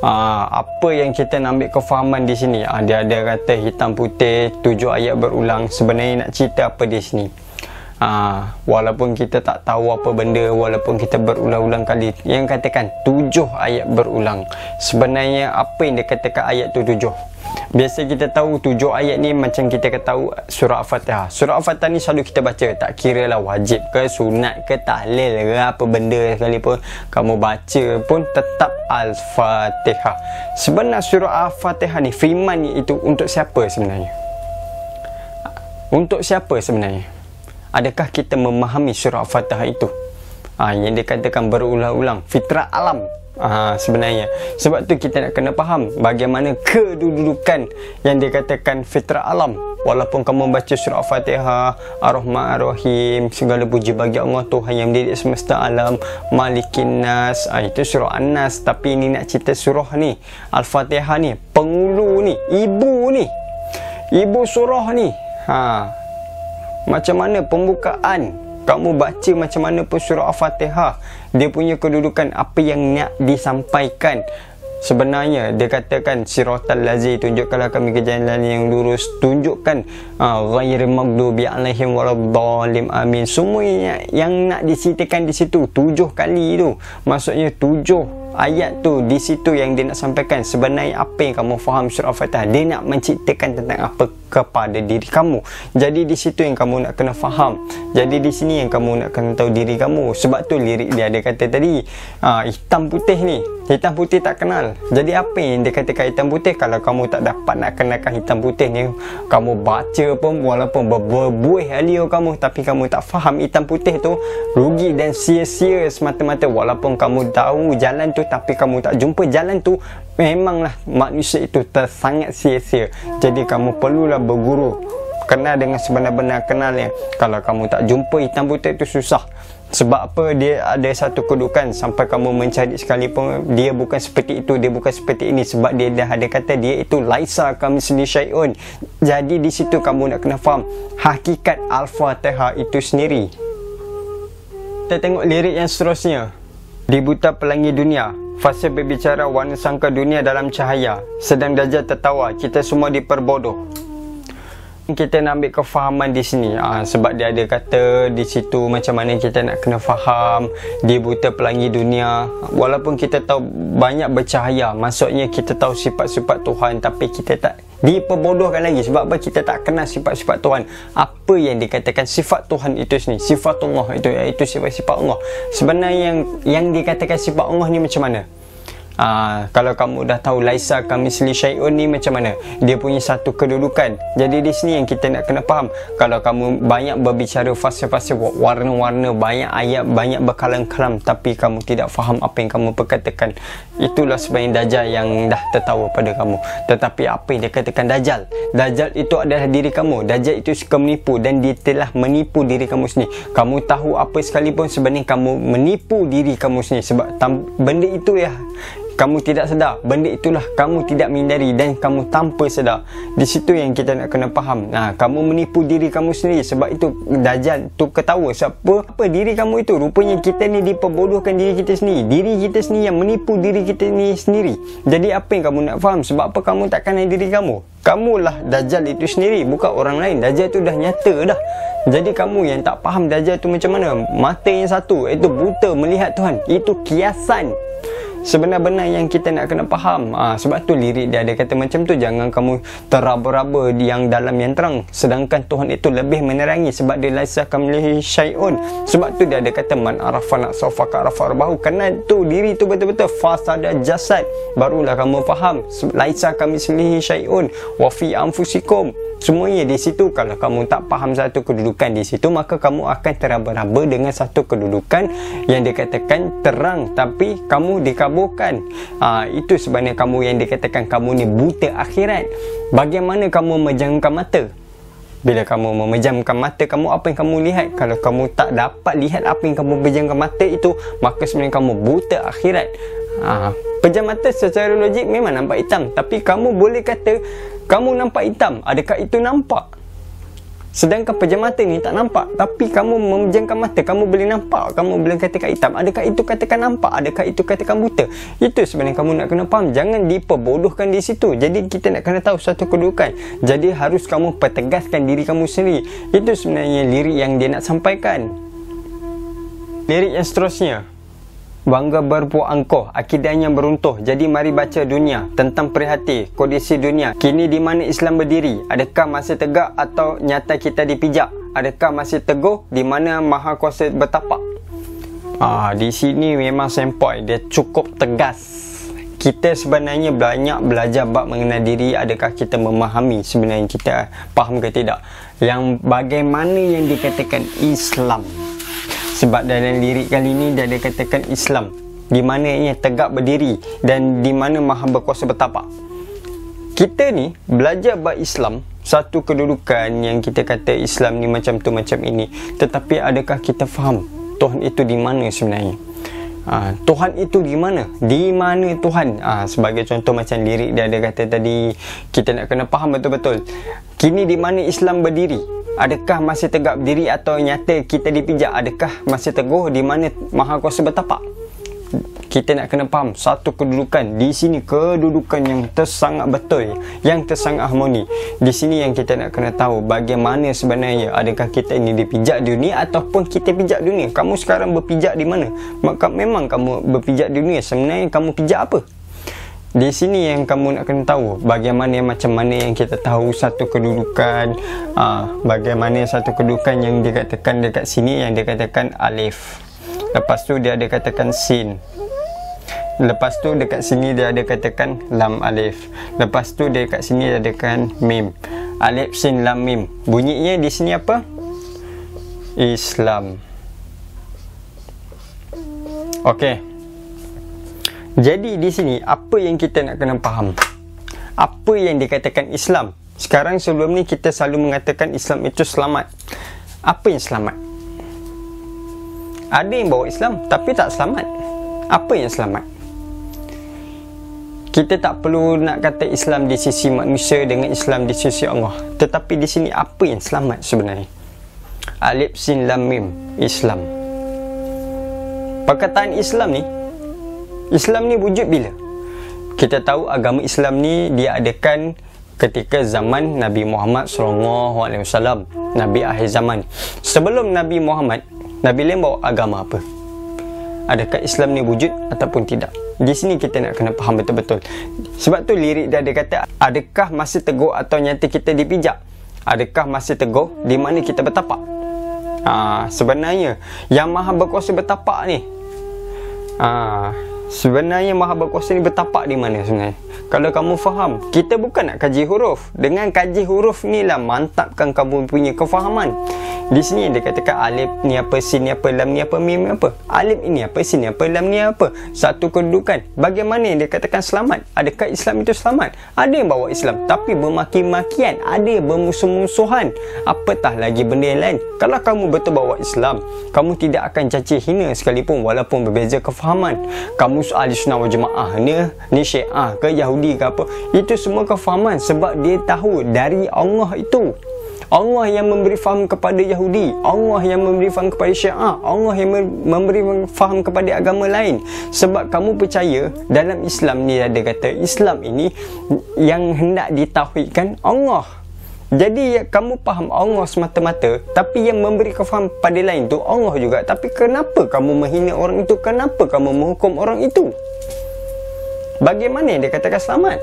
Apa yang kita nak ambil kefahaman di sini? Dia ada kata hitam putih, 7 ayat berulang. Sebenarnya nak cerita apa di sini? Walaupun kita tak tahu apa benda, walaupun kita berulang-ulang kali yang katakan 7 ayat berulang, sebenarnya apa yang dia katakan ayat tu 7? Biasa kita tahu 7 ayat ni macam kita tahu surah Al-Fatihah. Surah Al-Fatihah ni selalu kita baca, tak kira lah wajib ke, sunat ke, tahlil ke, apa benda sekalipun kamu baca pun tetap Al-Fatihah. Sebenarnya surah Al-Fatihah ni, firman ni itu untuk siapa sebenarnya? Untuk siapa sebenarnya? Adakah kita memahami surah Al-Fatihah itu? Yang dikatakan berulang-ulang, fitrah alam. Sebenarnya sebab tu kita nak kena faham bagaimana kedudukan yang dikatakan fitrah alam. Walaupun kamu baca surah Al-Fatihah, Ar-Rahman Ar-Rahim, segala puji bagi Allah Tuhan yang mendidik semesta alam, Malikin Nas, itu surah An-Nas. Tapi ini nak cerita surah ni, Al-Fatihah ni, pengulu ni, ibu surah ni. Macam mana pembukaan, kamu baca macam mana pun surah Al-Fatihah, dia punya kedudukan, apa yang nak disampaikan. Sebenarnya dia katakan siratal lazi, tunjukkanlah kami ke jalan yang lurus, tunjukkan ghairil maghdubi alaihim waladdallin, amin. Semua yang nak diceritakan di situ 7 kali tu, maksudnya 7 ayat tu di situ yang dia nak sampaikan. Sebenarnya apa yang kamu faham surah Al-Fatihah, dia nak menceritakan tentang apa kepada diri kamu. Jadi di situ yang kamu nak kena faham. Jadi di sini yang kamu nak kena tahu diri kamu. Sebab tu lirik dia ada kata tadi, hitam putih ni, hitam putih tak kenal. Jadi apa yang dia katakan hitam putih? Kalau kamu tak dapat nak kenalkan hitam putih ni, kamu baca pun walaupun berbuih alio kamu, tapi kamu tak faham hitam putih tu, rugi dan sia-sia semata-mata. Walaupun kamu tahu jalan tu, tapi kamu tak jumpa jalan tu, memanglah manusia itu sangat sia-sia. Jadi kamu perlulah berguru, kenal dengan sebenar-benar kenalnya. Kalau kamu tak jumpa hitam putih itu susah. Sebab apa? Dia ada satu kedudukan sampai kamu mencari sekalipun, dia bukan seperti itu, dia bukan seperti ini. Sebab dia dah ada kata dia itu laisa kamitslihi syai'un. Jadi di situ kamu nak kena faham hakikat Al-Fatihah itu sendiri. Kita tengok lirik yang seterusnya. Di buta pelangi dunia, fasa berbicara, warna sangka dunia dalam cahaya, sedang Dajjal tertawa, kita semua diperbodoh. Kita nak ambil kefahaman di sini, sebab dia ada kata di situ macam mana kita nak kena faham di buta pelangi dunia. Walaupun kita tahu banyak bercahaya, maksudnya kita tahu sifat-sifat Tuhan, tapi kita tak diperbodohkan lagi. Sebab apa? Kita tak kenal sifat-sifat Tuhan. Apa yang dikatakan sifat Tuhan itu sendiri, sifat Allah itu, iaitu sifat-sifat Allah. Sebenarnya yang dikatakan sifat Allah ni macam mana? Kalau kamu dah tahu laisa kamitsli syai'un ni macam mana, dia punya satu kedudukan. Jadi di sini yang kita nak kena faham. Kalau kamu banyak berbicara fasih-fasih, warna-warna, banyak ayat, banyak berkalam-kalam, tapi kamu tidak faham apa yang kamu perkatakan, itulah sebenarnya Dajjal yang dah tertawa pada kamu. Tetapi apa yang dia katakan Dajjal itu adalah diri kamu. Dajjal itu suka menipu, dan dia telah menipu diri kamu sendiri. Kamu tahu apa sekalipun, sebenarnya kamu menipu diri kamu sendiri. Sebab benda itu ya kamu tidak sedar, benda itulah kamu tidak menyadari, dan kamu tanpa sedar. Di situ yang kita nak kena faham. Kamu menipu diri kamu sendiri. Sebab itu Dajjal tu ketawa. Apa diri kamu itu? Rupanya kita ni diperbodohkan diri kita sendiri. Diri kita sendiri yang menipu diri kita ni sendiri. Jadi apa yang kamu nak faham? Sebab apa kamu tak kenal diri kamu? Kamulah Dajjal itu sendiri, bukan orang lain. Dajjal tu dah nyata dah. Jadi kamu yang tak faham Dajjal tu macam mana, mata yang satu, itu buta melihat Tuhan. Itu kiasan. Sebenar-benar yang kita nak kena faham. Sebab tu lirik dia ada kata macam tu. Jangan kamu teraba-raba yang dalam yang terang, sedangkan Tuhan itu lebih menerangi. Sebab dia laisa kamitslihi syai'un. Sebab tu dia ada kata man arafa nafsahu arafa rabbahu. Kerana tu diri tu betul-betul fasada jasad, barulah kamu faham laisa kamitslihi syai'un wa fi anfusikum. Semuanya di situ. Kalau kamu tak faham satu kedudukan di situ, maka kamu akan teraba-raba dengan satu kedudukan yang dikatakan terang, tapi kamu dikaburkan. Itu sebenarnya kamu yang dikatakan kamu ni buta akhirat. Bagaimana kamu memejamkan mata? Bila kamu memejamkan mata kamu, apa yang kamu lihat? Kalau kamu tak dapat lihat apa yang kamu pejamkan mata itu, maka sebenarnya kamu buta akhirat. Pejam mata secara logik memang nampak hitam, tapi kamu boleh kata kamu nampak hitam. Adakah itu nampak? Sedangkan pejam mata ni tak nampak, tapi kamu memejamkan mata, kamu boleh nampak. Kamu boleh katakan hitam. Adakah itu katakan nampak? Adakah itu katakan buta? Itu sebenarnya kamu nak kena faham. Jangan diperbodohkan di situ. Jadi kita nak kena tahu satu kedudukan. Jadi harus kamu pertegaskan diri kamu sendiri. Itu sebenarnya lirik yang dia nak sampaikan. Lirik yang seterusnya, bangga berpuak angkuh, akidahnya beruntuh. Jadi mari baca dunia tentang perhati kondisi dunia. Kini di mana Islam berdiri? Adakah masih tegak atau nyata kita dipijak? Adakah masih teguh di mana Maha Kuasa bertapak? Di sini memang sempoi, dia cukup tegas. Kita sebenarnya banyak belajar bab mengenal diri. Adakah kita memahami sebenarnya kita faham ke tidak? Yang bagaimana yang dikatakan Islam? Sebab dalam lirik kali ini dia ada katakan Islam, di mana ia tegak berdiri dan di mana Maha Berkuasa bertapak. Kita ni belajar bab Islam, satu kedudukan yang kita kata Islam ni macam tu macam ini. Tetapi adakah kita faham Tuhan itu di mana sebenarnya? Tuhan itu di mana? Di mana Tuhan? Sebagai contoh macam lirik dia ada kata tadi, kita nak kena faham betul-betul. Kini di mana Islam berdiri? Adakah masih tegak berdiri atau nyata kita dipijak? Adakah masih teguh di mana Maha Kuasa bertapak? Kita nak kena faham satu kedudukan. Di sini kedudukan yang tersangat betul, yang tersangat harmoni. Di sini yang kita nak kena tahu bagaimana sebenarnya. Adakah kita ini dipijak dunia ataupun kita pijak dunia? Kamu sekarang berpijak di mana? Maka memang kamu berpijak dunia. Sebenarnya kamu pijak apa? Di sini yang kamu nak kena tahu bagaimana, macam mana yang kita tahu satu kedudukan. Bagaimana satu kedudukan yang dikatakan dekat sini, yang dikatakan alif. Lepas tu dia ada katakan sin. Lepas tu dekat sini dia ada katakan lam alif. Lepas tu dekat sini dia ada katakan mim. Alif sin lam mim. Bunyinya di sini apa? Islam. Okey. Jadi di sini apa yang kita nak kena faham? Apa yang dikatakan Islam? Sekarang sebelum ni kita selalu mengatakan Islam itu selamat. Apa yang selamat? Ada yang bawa Islam tapi tak selamat. Apa yang selamat? Kita tak perlu nak kata Islam di sisi manusia dengan Islam di sisi Allah. Tetapi di sini apa yang selamat sebenarnya? Alif sin lam mim, Islam. Perkataan Islam ni wujud bila? Kita tahu agama Islam ni diadakan ketika zaman Nabi Muhammad SAW, Nabi akhir zaman. Sebelum Nabi Muhammad, Nabi lain bawa agama apa? Adakah Islam ni wujud ataupun tidak? Di sini kita nak kena faham betul-betul. Sebab tu lirik dia ada kata, adakah masih teguh atau nyata kita dipijak? Adakah masih teguh di mana kita bertapak? Sebenarnya yang Maha Berkuasa bertapak ni, Sebenarnya Maha Berkuasa ni bertapak di mana sebenarnya? Kalau kamu faham, kita bukan nak kaji huruf. Dengan kaji huruf ni lah mantapkan kamu punya kefahaman. Di sini dia katakan alif ni apa, sin ni apa, lam ni apa, mim ni apa. Alif ini apa, sin ni apa, lam ni apa. Satu kedudukan. Bagaimana dia katakan selamat? Adakah Islam itu selamat? Ada yang bawa Islam tapi bermaki-makian, ada yang bermusuh-musuhan. Apatah lagi benda yang lain. Kalau kamu betul bawa Islam, kamu tidak akan caci hina sekalipun walaupun berbeza kefahaman. Kamu ahli sunnah wal jemaah ni Syiah ke Yahudi ke apa, itu semua kefahaman sebab dia tahu dari Allah itu. Allah yang memberi faham kepada Yahudi, Allah yang memberi faham kepada Syiah, Allah yang memberi faham kepada agama lain. Sebab kamu percaya dalam Islam ni ada kata Islam ini yang hendak ditauhidkan Allah. Jadi kamu faham Allah semata-mata, tapi yang memberi faham pada lain tu Allah juga. Tapi kenapa kamu menghina orang itu? Kenapa kamu menghukum orang itu? Bagaimana dia katakan selamat?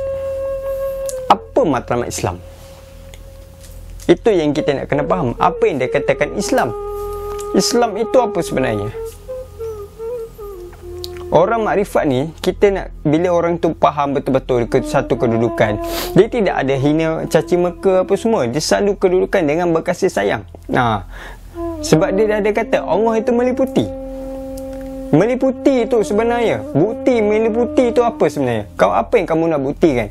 Apa matlamat Islam? Itu yang kita nak kena faham. Apa yang dia katakan Islam? Islam itu apa sebenarnya? Orang makrifat ni, kita nak, bila orang tu faham betul-betul ke satu kedudukan, dia tidak ada hina, caci maka apa semua. Dia selalu kedudukan dengan berkasih sayang. Sebab dia dah ada kata Allah itu meliputi. Meliputi itu sebenarnya, bukti meliputi itu apa sebenarnya? Apa yang kamu nak buktikan?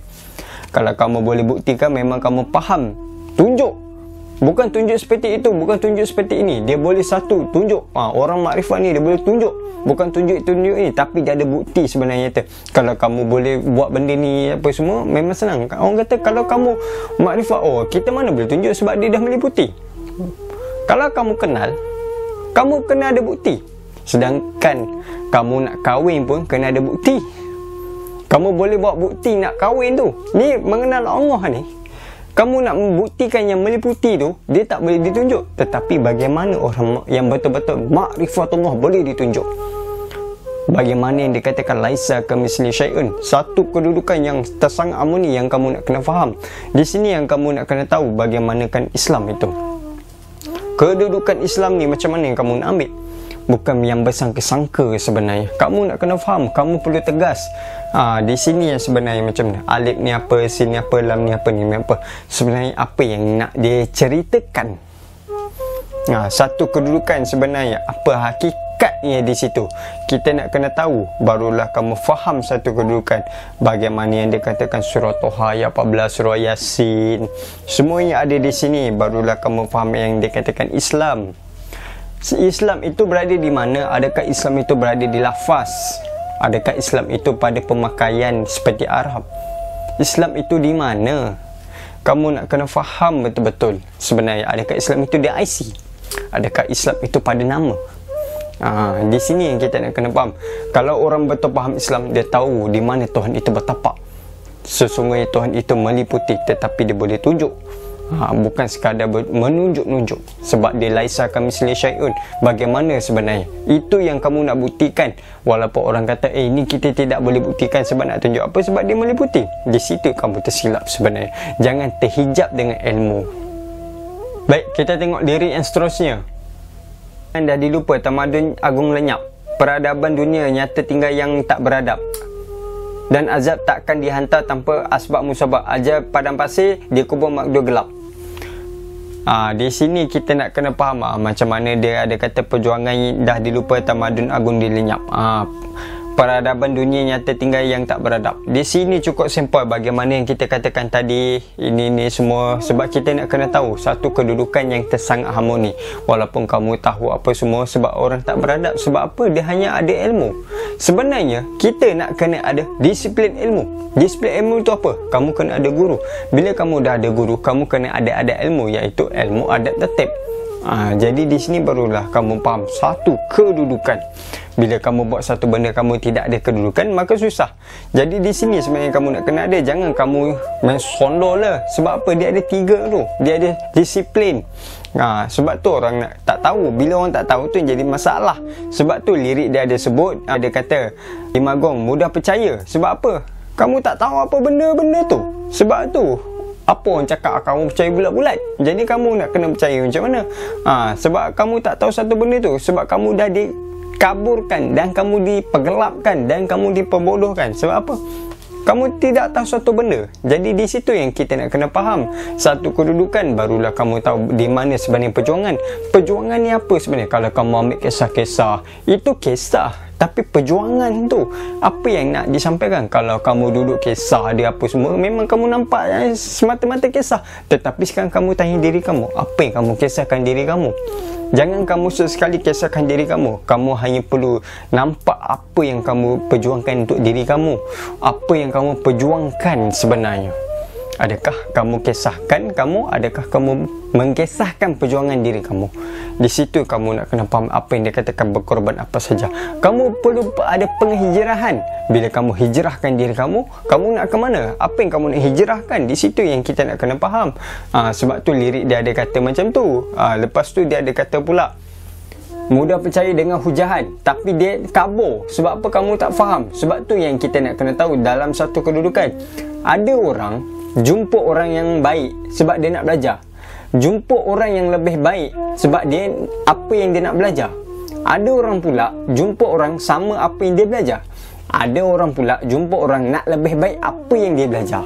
Kalau kamu boleh buktikan, memang kamu faham. Tunjuk. Bukan tunjuk seperti itu, bukan tunjuk seperti ini. Dia boleh satu tunjuk. Orang makrifat ni dia boleh tunjuk. Bukan tunjuk ni, tapi dia ada bukti sebenarnya tu. Kalau kamu boleh buat benda ni apa semua, memang senang. Orang kata kalau kamu makrifat, kita mana boleh tunjuk sebab dia dah meliputi. Kalau kamu kenal, kamu kena ada bukti. Sedangkan kamu nak kahwin pun kena ada bukti. Kamu boleh bawa bukti nak kahwin tu. Ni mengenal Allah ni. Kamu nak membuktikan yang meliputi tu, dia tak boleh ditunjuk. Tetapi bagaimana orang yang betul-betul ma'rifatullah boleh ditunjuk? Bagaimana yang dikatakan laisa kamitsli syai'un, satu kedudukan yang tersangat harmoni yang kamu nak kena faham. Di sini yang kamu nak kena tahu bagaimanakan Islam itu. Kedudukan Islam ni macam mana yang kamu nak ambil? Bukan yang bersangka-sangka sebenarnya. Kamu nak kena faham, kamu perlu tegas. Di sini yang sebenarnya macam mana? Alif ni apa, sin ni apa, lam ni apa, ni apa. Sebenarnya apa yang nak dia ceritakan? Satu kedudukan sebenarnya, apa hakikatnya di situ. Kita nak kena tahu, barulah kamu faham satu kedudukan. Bagaimana yang dikatakan surah Toha ayat 14, surah Yasin. Semuanya ada di sini, barulah kamu faham yang dikatakan Islam. Islam itu berada di mana? Adakah Islam itu berada di lafaz? Adakah Islam itu pada pemakaian seperti Arab? Islam itu di mana? Kamu nak kena faham betul-betul sebenarnya. Adakah Islam itu di IC? Adakah Islam itu pada nama? Di sini yang kita nak kena faham. Kalau orang betul faham Islam, dia tahu di mana Tuhan itu bertapak. Sesungguhnya Tuhan itu meliputi, tetapi dia boleh tunjuk. Bukan sekadar menunjuk-nunjuk. Sebab dia laisa kamitsli syai'un. Bagaimana sebenarnya? Itu yang kamu nak buktikan. Walaupun orang kata ini kita tidak boleh buktikan sebab nak tunjuk apa? Sebab dia meliputi. Di situ kamu tersilap sebenarnya. Jangan terhijab dengan ilmu. Baik, kita tengok lirik yang seterusnya. Anda dilupa tamadun agung lenyap, peradaban dunia nyata tinggal yang tak beradab, dan azab takkan dihantar tanpa asbab musabab. Azab padang pasir, dia kubur makdur gelap. Di sini kita nak kena faham macam mana dia ada kata perjuangan dah dilupa tamadun agung dilenyap. Peradaban dunia nyata tinggal yang tak beradab. Di sini cukup simple bagaimana yang kita katakan tadi. Ini semua sebab kita nak kena tahu satu kedudukan yang tersangat harmoni. Walaupun kamu tahu apa semua, sebab orang tak beradab. Sebab apa? Dia hanya ada ilmu. Sebenarnya kita nak kena ada disiplin ilmu. Disiplin ilmu itu apa? Kamu kena ada guru. Bila kamu dah ada guru, kamu kena ada ilmu, iaitu ilmu adab tertib. Jadi di sini barulah kamu faham satu kedudukan. Bila kamu buat satu benda kamu tidak ada kedudukan, maka susah. Jadi di sini sebenarnya kamu nak kena ada. Jangan kamu main sondol lah. Sebab apa? Dia ada tiga tu. Dia ada disiplin. Sebab tu orang nak tak tahu. Bila orang tak tahu tu jadi masalah. Sebab tu lirik dia ada sebut, ada kata Imam Agung mudah percaya. Sebab apa? Kamu tak tahu apa benda-benda tu. Sebab tu apa orang cakap kamu percaya bulat-bulat. Jadi kamu nak kena percaya macam mana? Sebab kamu tak tahu satu benda tu. Sebab kamu dah dikaburkan dan kamu dipergelapkan dan kamu diperbodohkan. Sebab apa? Kamu tidak tahu suatu benda. Jadi di situ yang kita nak kena faham. Satu kedudukan, barulah kamu tahu di mana sebenarnya perjuangan. Perjuangan ni apa sebenarnya? Kalau kamu ambil kisah-kisah, itu kisah. Tapi perjuangan tu, apa yang nak disampaikan? Kalau kamu duduk kisah dia apa semua, memang kamu nampak semata-mata kisah. Tetapi sekarang kamu tanya diri kamu, apa yang kamu kisahkan diri kamu? Jangan kamu sesekali kisahkan diri kamu. Kamu hanya perlu nampak apa yang kamu perjuangkan untuk diri kamu. Apa yang kamu perjuangkan sebenarnya. Adakah kamu kisahkan kamu? Adakah kamu mengkisahkan perjuangan diri kamu? Di situ kamu nak kena faham apa yang dia katakan berkorban apa saja. Kamu perlu ada penghijrahan. Bila kamu hijrahkan diri kamu, kamu nak ke mana? Apa yang kamu nak hijrahkan? Di situ yang kita nak kena faham. Sebab tu lirik dia ada kata macam tu. Lepas tu dia ada kata pula, mudah percaya dengan hujahan, tapi dia kabur. Sebab apa kamu tak faham? Sebab tu yang kita nak kena tahu dalam satu kedudukan. Ada orang jumpa orang yang baik sebab dia nak belajar. Jumpa orang yang lebih baik sebab dia apa yang dia nak belajar. Ada orang pula jumpa orang sama apa yang dia belajar. Ada orang pula jumpa orang nak lebih baik apa yang dia belajar.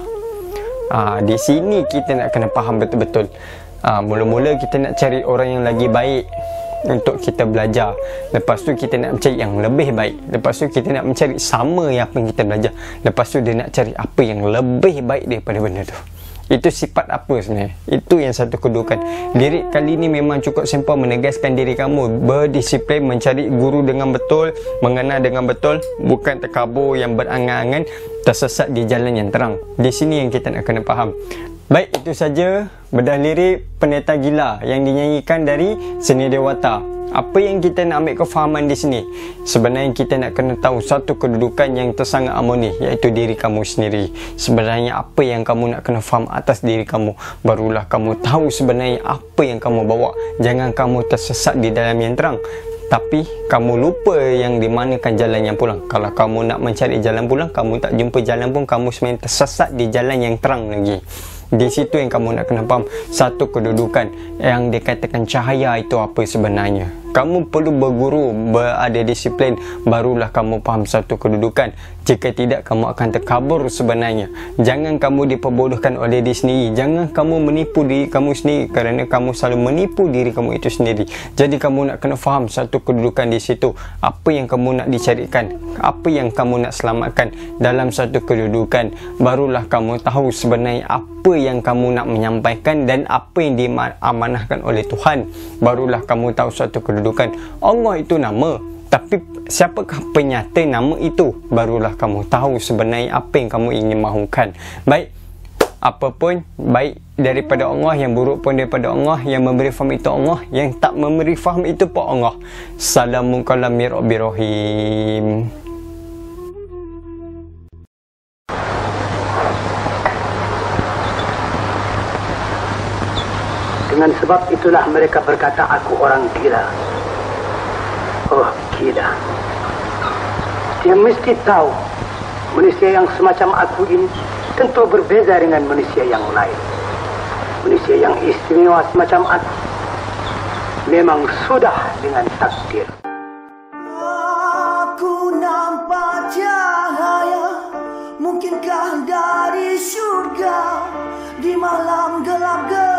Di sini kita nak kena faham betul-betul. Mula-mula kita nak cari orang yang lagi baik untuk kita belajar. Lepas tu kita nak mencari yang lebih baik. Lepas tu kita nak mencari sama yang apa yang kita belajar. Lepas tu dia nak cari apa yang lebih baik daripada benda tu. Itu sifat apa sebenarnya? Itu yang satu kedudukan. Lirik kali ni memang cukup simple, menegaskan diri kamu berdisiplin, mencari guru dengan betul, mengenal dengan betul, bukan terkabur yang berangan-angan, tersesat di jalan yang terang. Di sini yang kita nak kena faham. Baik, itu saja bedah lirik Pendeta Gila yang dinyanyikan dari Seni Dewata. Apa yang kita nak ambil kefahaman di sini? Sebenarnya kita nak kena tahu satu kedudukan yang tersangat harmoni, iaitu diri kamu sendiri. Sebenarnya apa yang kamu nak kena faham atas diri kamu, barulah kamu tahu sebenarnya apa yang kamu bawa. Jangan kamu tersesat di dalam yang terang, tapi kamu lupa yang dimanakan jalan yang pulang. Kalau kamu nak mencari jalan pulang, kamu tak jumpa jalan pun, kamu sebenarnya tersesat di jalan yang terang lagi. Di situ yang kamu nak kena faham satu kedudukan yang dikatakan cahaya itu apa sebenarnya. Kamu perlu berguru, berada disiplin, barulah kamu faham satu kedudukan. Jika tidak, kamu akan terkabur sebenarnya. Jangan kamu diperbodohkan oleh diri sendiri. Jangan kamu menipu diri kamu sendiri, kerana kamu selalu menipu diri kamu itu sendiri. Jadi kamu nak kena faham satu kedudukan di situ. Apa yang kamu nak dicarikan, apa yang kamu nak selamatkan dalam satu kedudukan, barulah kamu tahu sebenarnya apa yang kamu nak menyampaikan dan apa yang diamanahkan oleh Tuhan. Barulah kamu tahu satu kedudukan. Allah itu nama, tapi siapakah penyata nama itu? Barulah kamu tahu sebenarnya apa yang kamu ingin mahukan. Baik, apapun, baik daripada Allah, yang buruk pun daripada Allah, yang memberi faham itu Allah, yang tak memberi faham itu pun Allah. Salamun kalami Rabbi Rahim. Dengan sebab itulah mereka berkata, aku orang gila. Oh, gila. Dia mesti tahu manusia yang semacam aku ini tentu berbeza dengan manusia yang lain. Manusia yang istimewa semacam aku memang sudah dengan takdir. Aku nampak cahaya, mungkinkah dari surga di malam gelap-gelap.